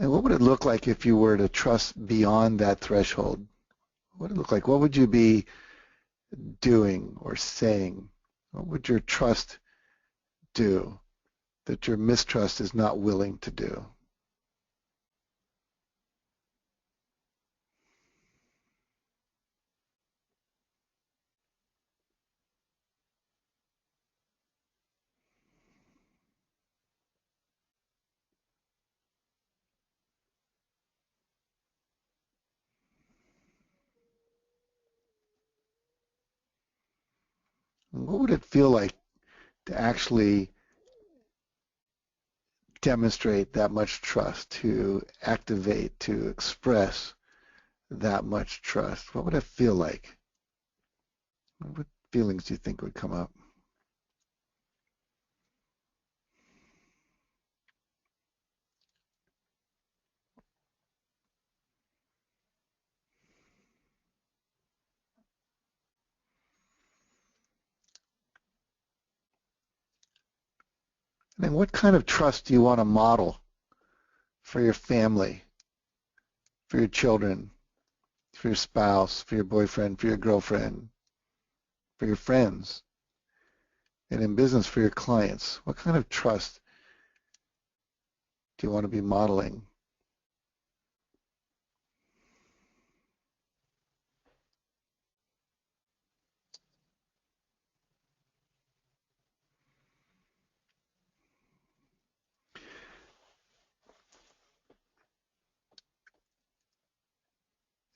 And what would it look like if you were to trust beyond that threshold? What would it look like? What would you be doing or saying? What would your trust do that your mistrust is not willing to do? And what would it feel like to actually demonstrate that much trust, to activate, to express that much trust? What would it feel like? What feelings do you think would come up? And then what kind of trust do you want to model for your family, for your children, for your spouse, for your boyfriend, for your girlfriend, for your friends, and in business for your clients? What kind of trust do you want to be modeling?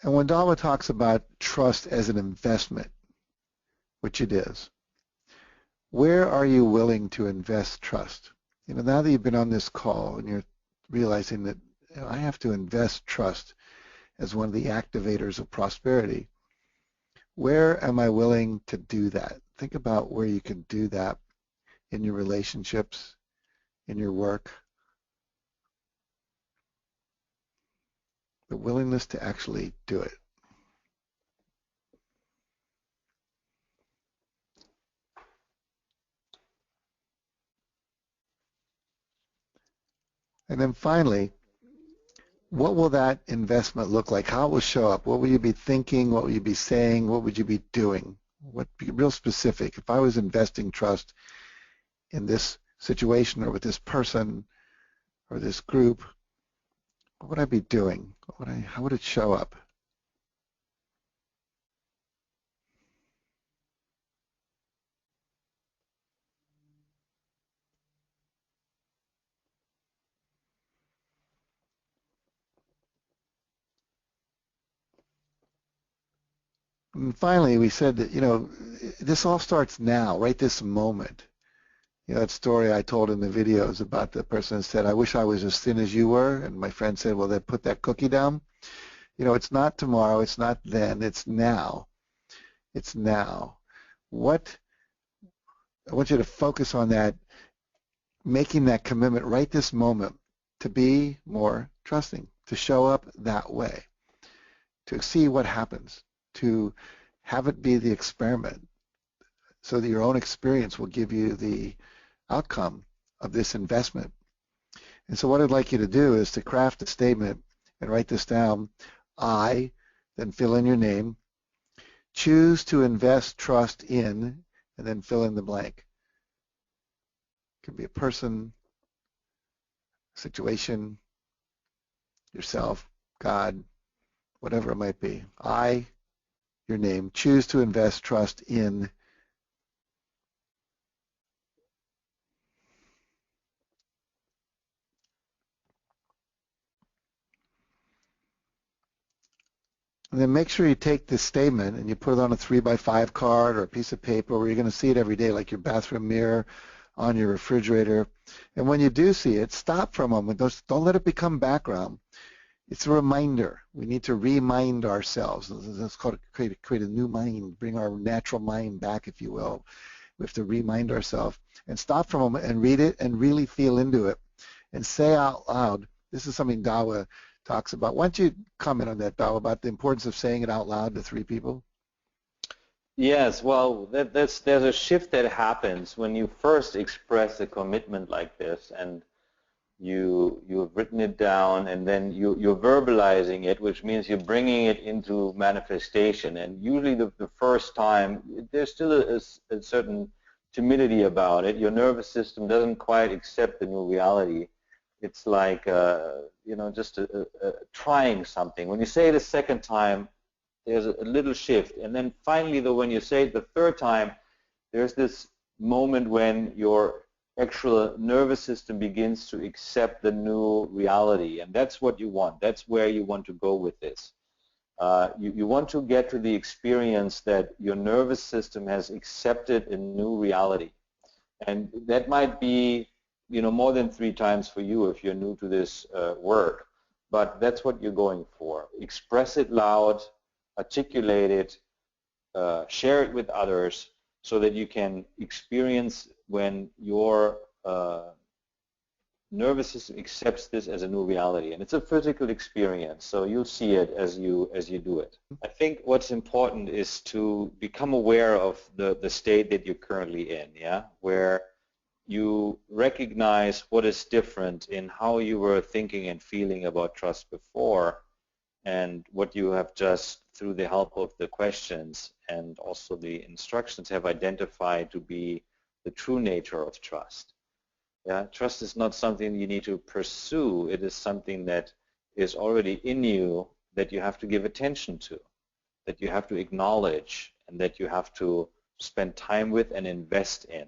And when Dharma talks about trust as an investment, which it is, where are you willing to invest trust? Now that you've been on this call and you're realizing that I have to invest trust as one of the activators of prosperity, where am I willing to do that? Think about where you can do that in your relationships, in your work. The willingness to actually do it. And then finally, what will that investment look like? How it will show up? What will you be thinking? What will you be saying? What would you be doing? Be real specific. If I was investing trust in this situation or with this person or this group, what would I be doing? How would it show up? And finally, we said that, this all starts now, right this moment. That story I told in the videos about the person that said, I wish I was as thin as you were. And my friend said, well, then put that cookie down. It's not tomorrow. It's not then. It's now. It's now. I want you to focus on that, making that commitment right this moment to be more trusting, to show up that way, to see what happens, to have it be the experiment so that your own experience will give you the outcome of this investment. And so what I'd like you to do is to craft a statement and write this down. I, then fill in your name, choose to invest trust in, and then fill in the blank. It could be a person, situation, yourself, God, whatever it might be. I, your name, choose to invest trust in. And then make sure you take this statement and you put it on a 3x5 card or a piece of paper where you're going to see it every day, like your bathroom mirror, on your refrigerator. And when you do see it, stop for a moment. Don't let it become background. It's a reminder. We need to remind ourselves. That's called create a new mind, bring our natural mind back, if you will. We have to remind ourselves and stop for a moment and read it and really feel into it and say out loud. This is something Dawa talks about. Why don't you comment on that, Dawa, about the importance of saying it out loud to three people? Yes, well, there's a shift that happens when you first express a commitment like this, and you've written it down, and then you're verbalizing it, which means you're bringing it into manifestation. And usually the first time, there's still a certain timidity about it. Your nervous system doesn't quite accept the new reality. It's like just trying something. When you say it a second time, there's a little shift. And then finally, though, when you say it the third time, there's this moment when your actual nervous system begins to accept the new reality. And that's what you want. That's where you want to go with this. You want to get to the experience that your nervous system has accepted a new reality. And that might be more than 3 times for you if you're new to this work, but that's what you're going for. Express it loud, articulate it, share it with others so that you can experience when your nervous system accepts this as a new reality. And it's a physical experience, so you'll see it as you do it. I think what's important is to become aware of the state that you're currently in, yeah, where you recognize what is different in how you were thinking and feeling about trust before and what you have just, through the help of the questions and also the instructions, have identified to be the true nature of trust. Yeah? Trust is not something you need to pursue. It is something that is already in you that you have to give attention to, that you have to acknowledge, and that you have to spend time with and invest in.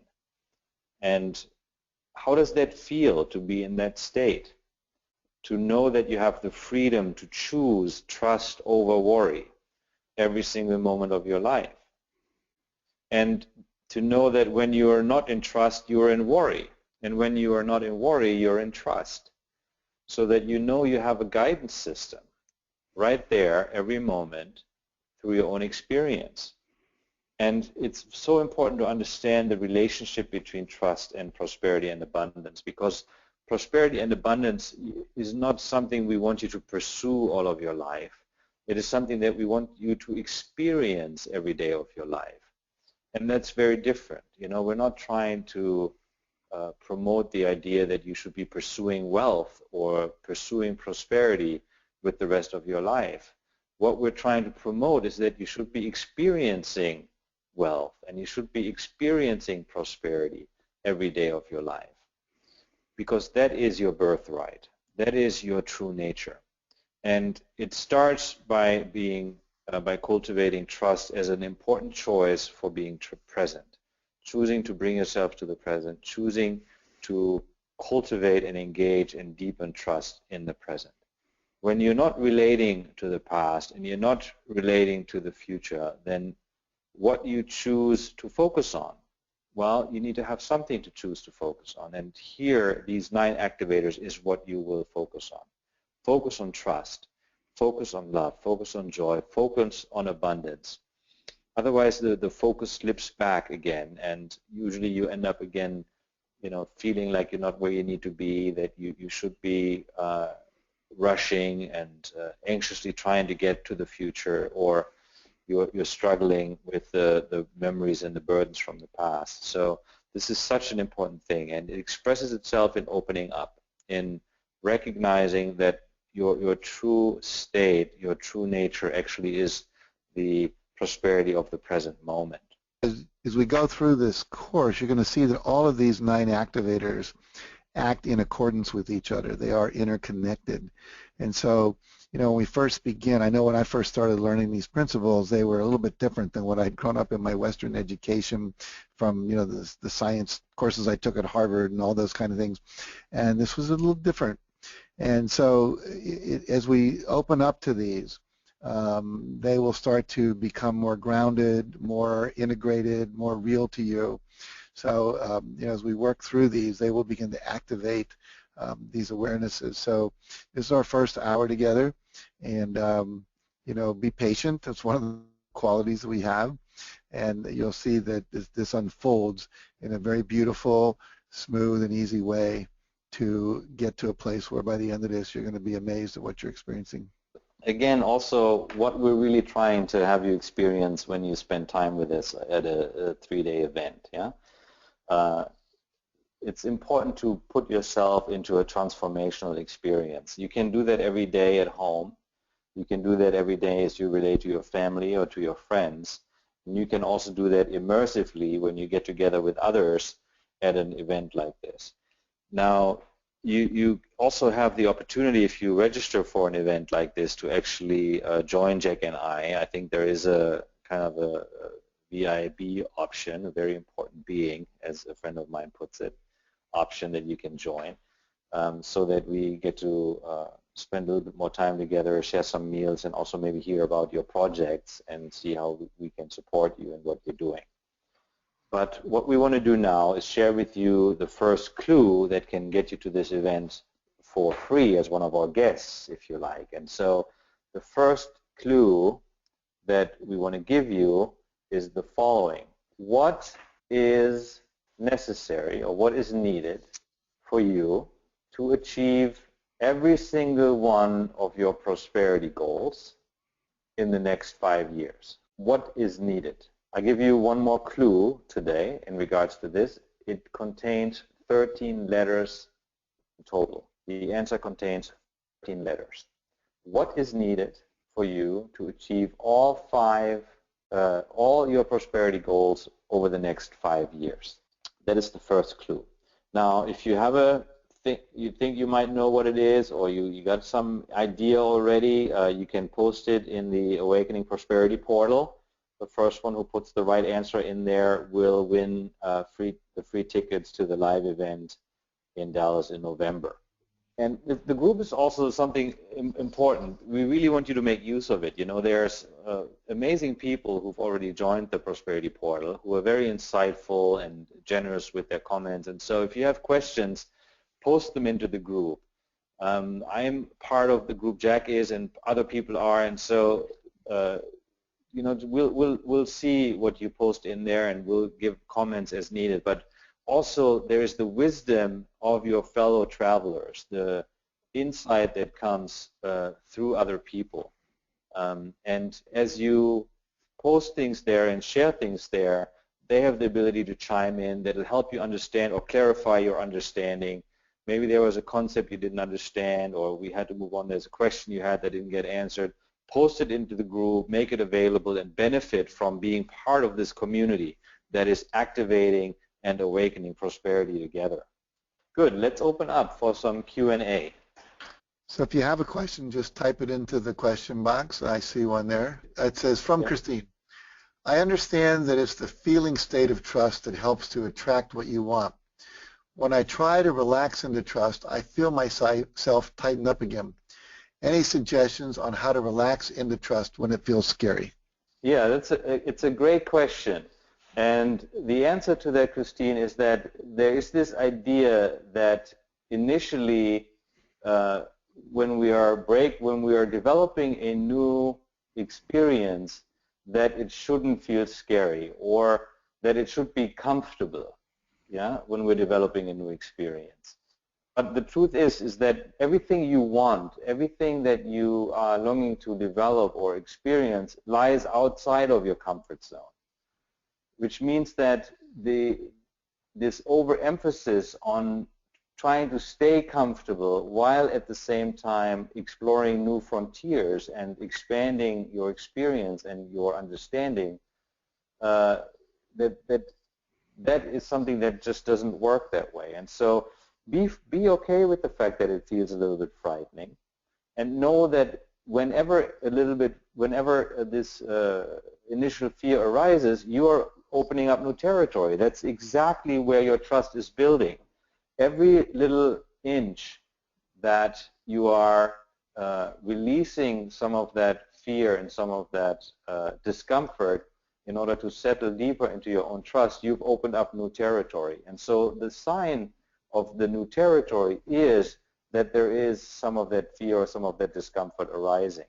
And how does that feel to be in that state? To know that you have the freedom to choose trust over worry every single moment of your life. And to know that when you are not in trust, you are in worry. And when you are not in worry, you're in trust. So that you know you have a guidance system right there every moment through your own experience. And it's so important to understand the relationship between trust and prosperity and abundance, because prosperity and abundance is not something we want you to pursue all of your life. It is something that we want you to experience every day of your life. And that's very different. We're not trying to promote the idea that you should be pursuing wealth or pursuing prosperity with the rest of your life. What we're trying to promote is that you should be experiencing wealth and you should be experiencing prosperity every day of your life, because that is your birthright. That is your true nature. And it starts by by cultivating trust as an important choice for being present, choosing to bring yourself to the present, choosing to cultivate and engage and deepen trust in the present. When you're not relating to the past and you're not relating to the future, then what you choose to focus on? Well, you need to have something to choose to focus on. And here, these 9 activators is what you will focus on. Focus on trust. Focus on love. Focus on joy. Focus on abundance. Otherwise, the focus slips back again, and usually you end up again, feeling like you're not where you need to be, that you should be rushing and anxiously trying to get to the future, or you're struggling with the memories and the burdens from the past. So this is such an important thing, and it expresses itself in opening up, in recognizing that your true state, your true nature actually is the prosperity of the present moment. As we go through this course, you're going to see that all of these 9 activators act in accordance with each other. They are interconnected. And so, when we first begin, I know when I first started learning these principles, they were a little bit different than what I'd grown up in my Western education from, the science courses I took at Harvard and all those kind of things. And this was a little different. And so as we open up to these, they will start to become more grounded, more integrated, more real to you. So as we work through these, they will begin to activate these awarenesses. So this is our first hour together, and be patient. That's one of the qualities that we have, and you'll see that this unfolds in a very beautiful, smooth, and easy way to get to a place where by the end of this you're going to be amazed at what you're experiencing. Again, also what we're really trying to have you experience when you spend time with us at a 3-day event, yeah? It's important to put yourself into a transformational experience. You can do that every day at home. You can do that every day as you relate to your family or to your friends. And you can also do that immersively when you get together with others at an event like this. Now, you also have the opportunity, if you register for an event like this, to actually join Jack and I. I think there is a kind of a VIB option, a very important being, as a friend of mine puts it, option that you can join, so that we get to spend a little bit more time together, share some meals, and also maybe hear about your projects and see how we can support you in what you're doing. But what we want to do now is share with you the first clue that can get you to this event for free as one of our guests, if you like. And so the first clue that we want to give you is the following. What is necessary or what is needed for you to achieve every single one of your prosperity goals in the next 5 years? What is needed? I'll give you one more clue today in regards to this. It contains 13 letters in total. The answer contains 13 letters. What is needed for you to achieve all your prosperity goals over the next 5 years? That is the first clue. Now, if you have you think you might know what it is, or you got some idea already, you can post it in the Awakening Prosperity portal. The first one who puts the right answer in there will win the free tickets to the live event in Dallas in November. And the group is also something important. We really want you to make use of it. You know, there's amazing people who've already joined the Prosperity Portal who are very insightful and generous with their comments. And so if you have questions, post them into the group. I'm part of the group, Jack is, and other people are. And so you know, we'll see what you post in there, and we'll give comments as needed. But also, there is the wisdom of your fellow travelers, the insight that comes through other people. And as you post things there and share things there, they have the ability to chime in that will help you understand or clarify your understanding. Maybe there was a concept you didn't understand, or we had to move on. There's a question you had that didn't get answered. Post it into the group, make it available, and benefit from being part of this community that is activating and awakening prosperity together. Good. Let's open up for some Q&A. So if you have a question, just type it into the question box. I see one there. It says, from Christine, I understand that it's the feeling state of trust that helps to attract what you want. When I try to relax into trust, I feel myself tighten up again. Any suggestions on how to relax into trust when it feels scary? Yeah, it's a great question. And the answer to that, Christine, is that there is this idea that initially when we are developing a new experience, that it shouldn't feel scary, or that it should be comfortable, when we're developing a new experience. But the truth is that everything you want, everything that you are longing to develop or experience lies outside of your comfort zone, which means that this overemphasis on trying to stay comfortable while at the same time exploring new frontiers and expanding your experience and your understanding, that is something that just doesn't work that way. And so be okay with the fact that it feels a little bit frightening, and know that whenever this initial fear arises, you are opening up new territory. That's exactly where your trust is building. Every little inch that you are releasing some of that fear and some of that discomfort in order to settle deeper into your own trust, you've opened up new territory. And so the sign of the new territory is that there is some of that fear or some of that discomfort arising.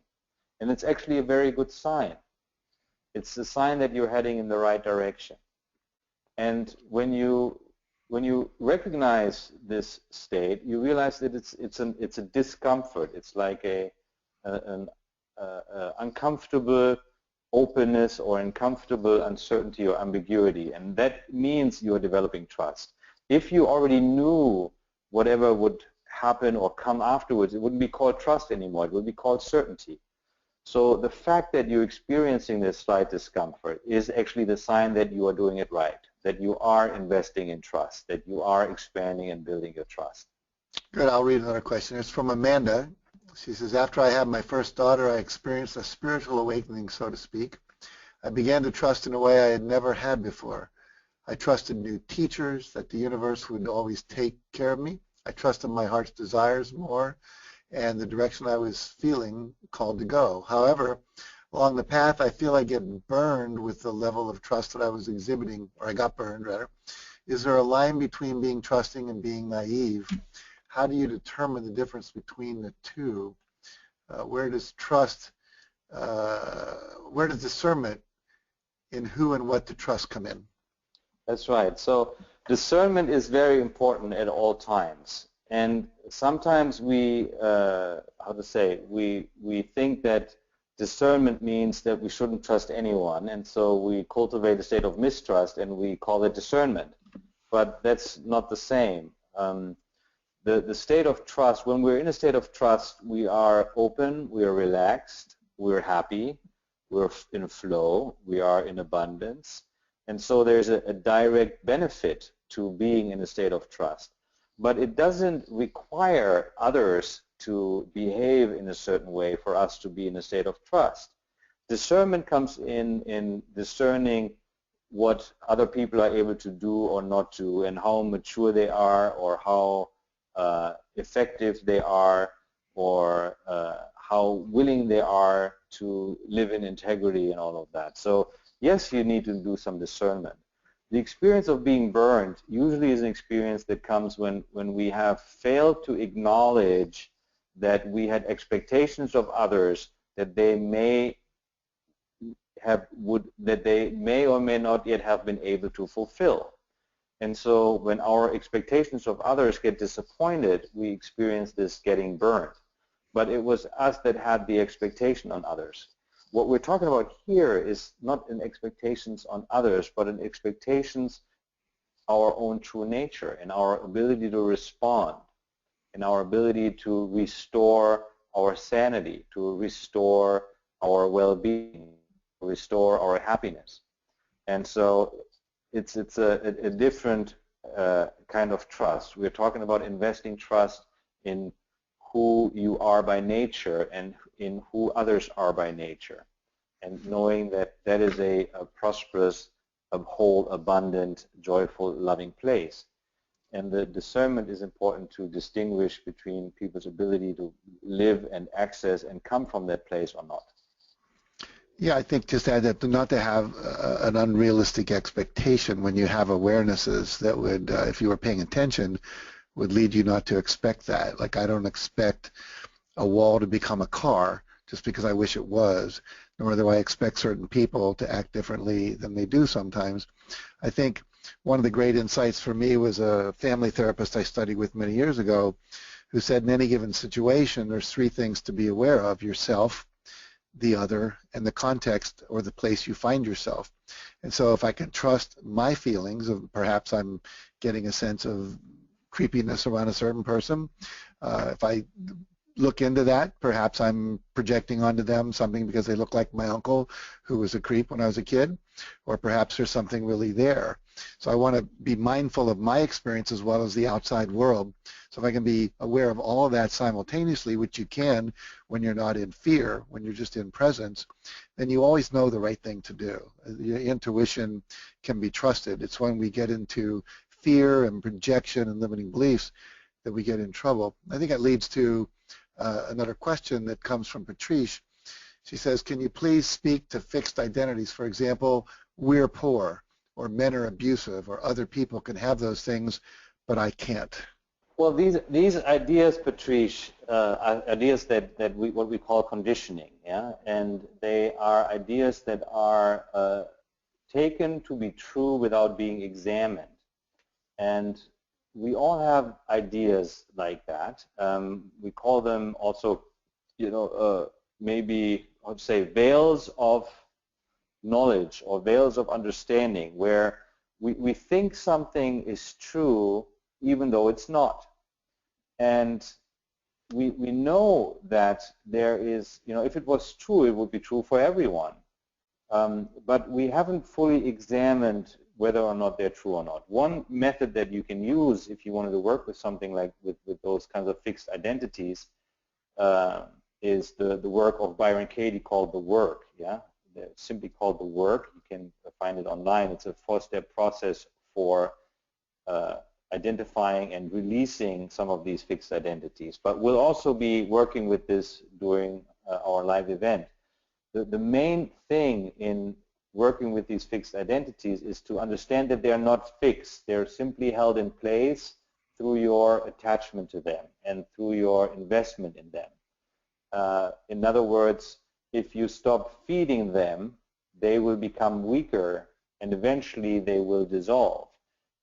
And it's actually a very good sign. It's a sign that you're heading in the right direction. And when you recognize this state, you realize that it's a discomfort. It's like an uncomfortable openness or uncomfortable uncertainty or ambiguity, and that means you're developing trust. If you already knew whatever would happen or come afterwards, it wouldn't be called trust anymore. It would be called certainty. So the fact that you're experiencing this slight discomfort is actually the sign that you are doing it right, that you are investing in trust, that you are expanding and building your trust. Good. I'll read another question. It's from Amanda. She says, after I had my first daughter, I experienced a spiritual awakening, so to speak. I began to trust in a way I had never had before. I trusted new teachers, that the universe would always take care of me. I trusted my heart's desires more and the direction I was feeling called to go. However, along the path, I feel I get burned with the level of trust that I was exhibiting, or I got burned rather. Is there a line between being trusting and being naive? How do you determine the difference between the two? Where does trust, where does discernment in who and what to trust come in? That's right. So discernment is very important at all times. And sometimes we think that discernment means that we shouldn't trust anyone, and so we cultivate a state of mistrust and we call it discernment. But that's not the same. The state of trust, when we're in a state of trust, we are open, we are relaxed, we're happy, we're in flow, we are in abundance. And so there's a direct benefit to being in a state of trust. But it doesn't require others to behave in a certain way for us to be in a state of trust. Discernment comes in discerning what other people are able to do or not do, and how mature they are, or how effective they are, or how willing they are to live in integrity and all of that. So yes, you need to do some discernment. The experience of being burned usually is an experience that comes when we have failed to acknowledge that we had expectations of others that they may or may not yet have been able to fulfill. And so when our expectations of others get disappointed, we experience this getting burned. But it was us that had the expectation on others. What we're talking about here is not an expectations on others, but an expectations our own true nature and our ability to respond and our ability to restore our sanity, to restore our well-being, restore our happiness. And so it's a different kind of trust. We're talking about investing trust in who you are by nature and in who others are by nature, and knowing that that is a prosperous, a whole, abundant, joyful, loving place. And the discernment is important to distinguish between people's ability to live and access and come from that place or not. Yeah, I think just add that not to have an unrealistic expectation when you have awarenesses that would, if you were paying attention, would lead you not to expect that. Like, I don't expect a wall to become a car just because I wish it was, nor do I expect certain people to act differently than they do sometimes. I think one of the great insights for me was a family therapist I studied with many years ago who said in any given situation there's three things to be aware of: yourself, the other, and the context or the place you find yourself. And so if I can trust my feelings of perhaps I'm getting a sense of creepiness around a certain person, if I look into that, perhaps I'm projecting onto them something because they look like my uncle who was a creep when I was a kid, or perhaps there's something really there. So I want to be mindful of my experience as well as the outside world. So if I can be aware of all of that simultaneously, which you can when you're not in fear, when you're just in presence, then you always know the right thing to do. Your intuition can be trusted. It's when we get into fear and projection and limiting beliefs that we get in trouble. I think that leads to another question that comes from Patrice. She says, can you please speak to fixed identities? For example, we're poor, or men are abusive, or other people can have those things, but I can't. Well, these ideas, Patrice, are ideas that what we call conditioning, yeah, and they are ideas that are taken to be true without being examined. And we all have ideas like that. We call them also, maybe I'd say veils of knowledge or veils of understanding, where we think something is true even though it's not. And we know that there is, if it was true, it would be true for everyone. But we haven't fully examined whether or not they're true or not. One method that you can use if you wanted to work with something like with those kinds of fixed identities is the work of Byron Katie called The Work. Yeah, it's simply called The Work. You can find it online. It's a 4-step process for identifying and releasing some of these fixed identities. But we'll also be working with this during our live event. the main thing in working with these fixed identities is to understand that they're not fixed. They're simply held in place through your attachment to them and through your investment in them. In other words, if you stop feeding them, they will become weaker and eventually they will dissolve.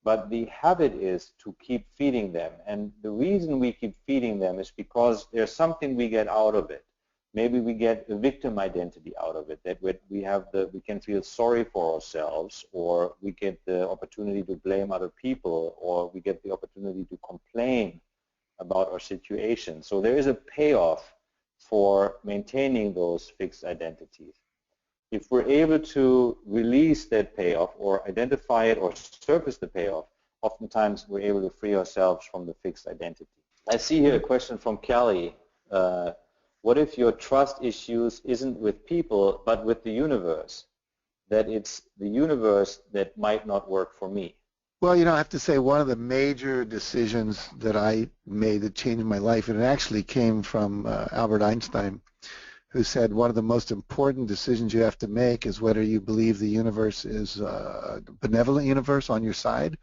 But the habit is to keep feeding them. And the reason we keep feeding them is because there's something we get out of it. Maybe we get a victim identity out of it, that we can feel sorry for ourselves, or we get the opportunity to blame other people, or we get the opportunity to complain about our situation. So there is a payoff for maintaining those fixed identities. If we're able to release that payoff or identify it or surface the payoff, oftentimes we're able to free ourselves from the fixed identity. I see here a question from Kelly. What if your trust issues isn't with people but with the universe? That it's the universe that might not work for me? Well, I have to say one of the major decisions that I made that changed my life, and it actually came from Albert Einstein, who said one of the most important decisions you have to make is whether you believe the universe is a benevolent universe on your side,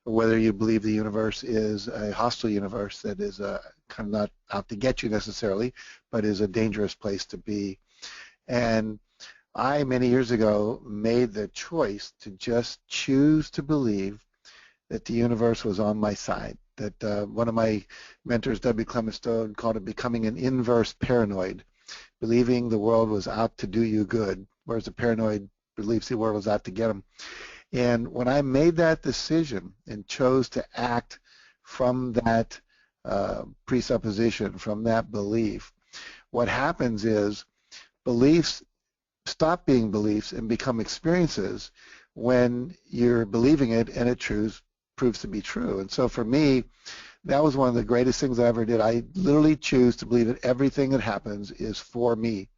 or whether you believe the universe is a hostile universe that is kind of not out to get you necessarily, but is a dangerous place to be. And I, many years ago, made the choice to just choose to believe that the universe was on my side, that one of my mentors, W. Clement Stone, called it becoming an inverse paranoid, believing the world was out to do you good, whereas the paranoid believes the world was out to get him. And when I made that decision and chose to act from that presupposition, from that belief, what happens is beliefs stop being beliefs and become experiences when you're believing it and it proves to be true. And so for me, that was one of the greatest things I ever did. I literally choose to believe that everything that happens is for me.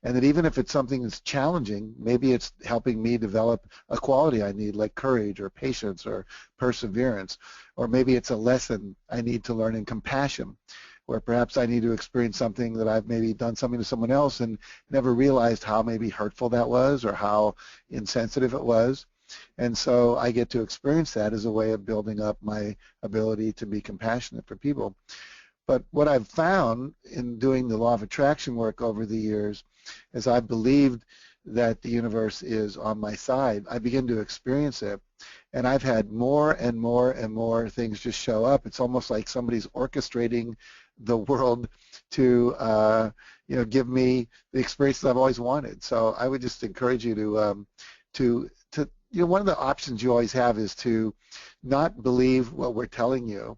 And that even if it's something that's challenging, maybe it's helping me develop a quality I need, like courage or patience or perseverance, or maybe it's a lesson I need to learn in compassion, where perhaps I need to experience something that I've maybe done something to someone else and never realized how maybe hurtful that was or how insensitive it was. And so I get to experience that as a way of building up my ability to be compassionate for people. But what I've found in doing the law of attraction work over the years is I believed that the universe is on my side. I begin to experience it, and I've had more and more and more things just show up. It's almost like somebody's orchestrating the world to give me the experiences I've always wanted. So I would just encourage you to one of the options you always have is to not believe what we're telling you,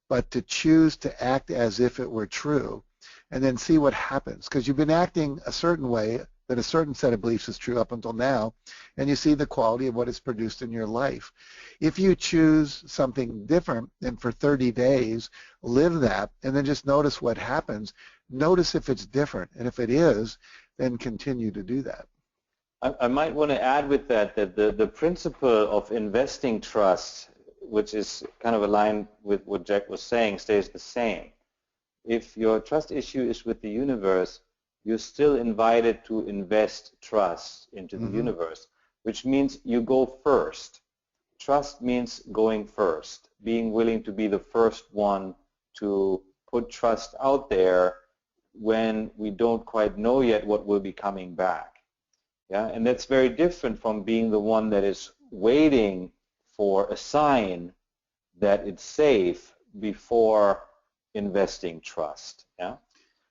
but to choose to act as if it were true, and then see what happens. Because you've been acting a certain way, that a certain set of beliefs is true up until now, and you see the quality of what is produced in your life. If you choose something different, and for 30 days live that, and then just notice what happens, notice if it's different, and if it is, then continue to do that. I might want to add with that the principle of investing trust, which is kind of aligned with what Jack was saying, stays the same. If your trust issue is with the universe, you're still invited to invest trust into the universe, which means you go first. Trust means going first, being willing to be the first one to put trust out there when we don't quite know yet what will be coming back. Yeah, and that's very different from being the one that is waiting for a sign that it's safe before investing trust. Yeah.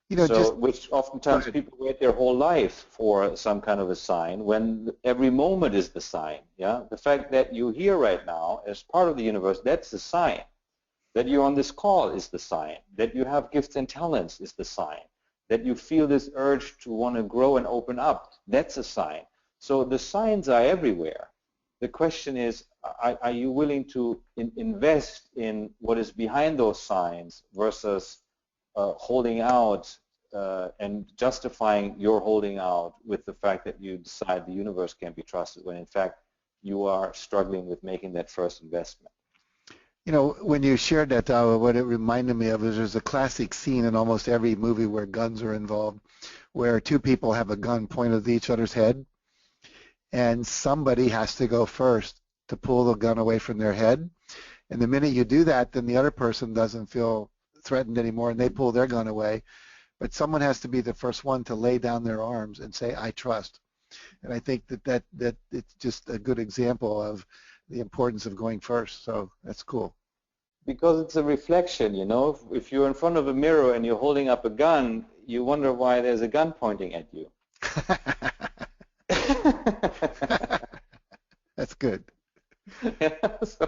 Which oftentimes people wait their whole life for some kind of a sign when every moment is the sign. Yeah. The fact that you're here right now as part of the universe, that's the sign. That you're on this call is the sign. That you have gifts and talents is the sign. That you feel this urge to want to grow and open up, that's a sign. So the signs are everywhere. The question is, are you willing to invest in what is behind those signs versus holding out and justifying your holding out with the fact that you decide the universe can't be trusted, when in fact you are struggling with making that first investment. When you shared that, what it reminded me of is there's a classic scene in almost every movie where guns are involved, where two people have a gun pointed at each other's head, and somebody has to go first to pull the gun away from their head. And the minute you do that, then the other person doesn't feel threatened anymore, and they pull their gun away. But someone has to be the first one to lay down their arms and say, I trust. And I think that it's just a good example of the importance of going first. So that's cool. Because it's a reflection, you know. If you're in front of a mirror and you're holding up a gun, you wonder why there's a gun pointing at you. That's good. Yeah, so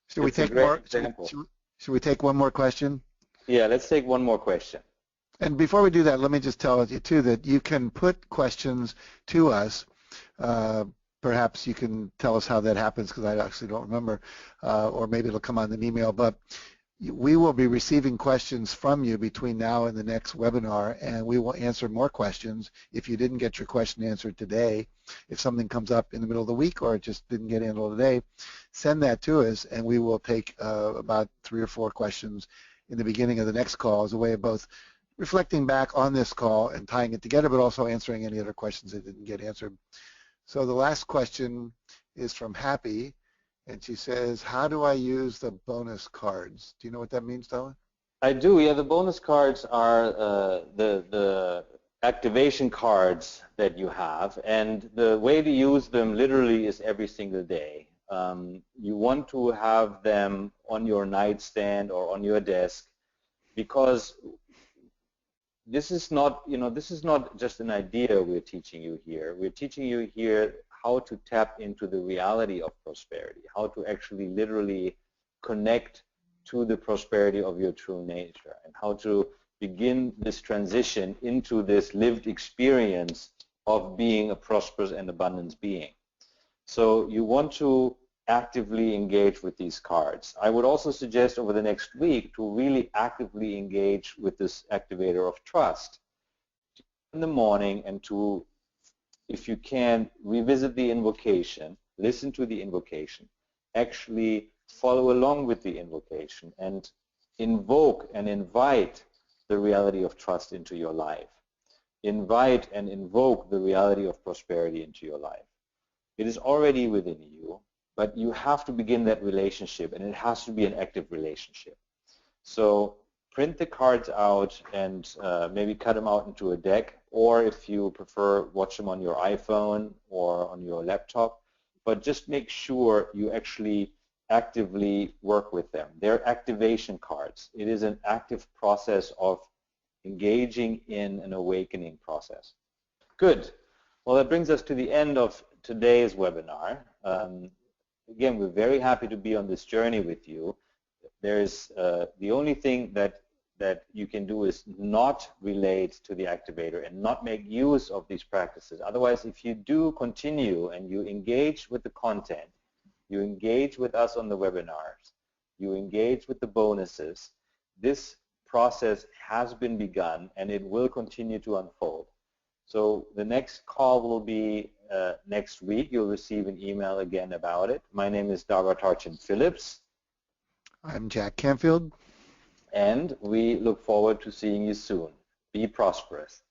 should we take more? Should we take one more question? Yeah, let's take one more question. And before we do that, let me just tell you too that you can put questions to us. Perhaps you can tell us how that happens, because I actually don't remember, or maybe it'll come on an email. But we will be receiving questions from you between now and the next webinar, and we will answer more questions. If you didn't get your question answered today, if something comes up in the middle of the week or it just didn't get handled today, send that to us, and we will take about 3 or 4 questions in the beginning of the next call as a way of both reflecting back on this call and tying it together, but also answering any other questions that didn't get answered. So the last question is from Happy, and she says, how do I use the bonus cards? Do you know what that means, Dylan? I do, yeah. The bonus cards are the activation cards that you have, and the way to use them literally is every single day. You want to have them on your nightstand or on your desk, because this is not, you know, this is not just an idea we're teaching you here. We're teaching you here how to tap into the reality of prosperity, how to actually literally connect to the prosperity of your true nature, and how to begin this transition into this lived experience of being a prosperous and abundant being. So you want to actively engage with these cards. I would also suggest over the next week to really actively engage with this activator of trust in the morning, and to, if you can, revisit the invocation, listen to the invocation, actually follow along with the invocation and invoke and invite the reality of trust into your life. Invite and invoke the reality of prosperity into your life. It is already within you, but you have to begin that relationship, and it has to be an active relationship. So print the cards out and maybe cut them out into a deck, or if you prefer, watch them on your iPhone or on your laptop, but just make sure you actually actively work with them. They're activation cards. It is an active process of engaging in an awakening process. Good. Well, that brings us to the end of today's webinar. Again, we're very happy to be on this journey with you. There's the only thing that you can do is not relate to the activator and not make use of these practices. Otherwise, if you do continue and you engage with the content, you engage with us on the webinars, you engage with the bonuses, this process has been begun and it will continue to unfold. So the next call will be next week. You'll receive an email again about it. My name is Darva Tarchin Phillips. I'm Jack Canfield. And we look forward to seeing you soon. Be prosperous.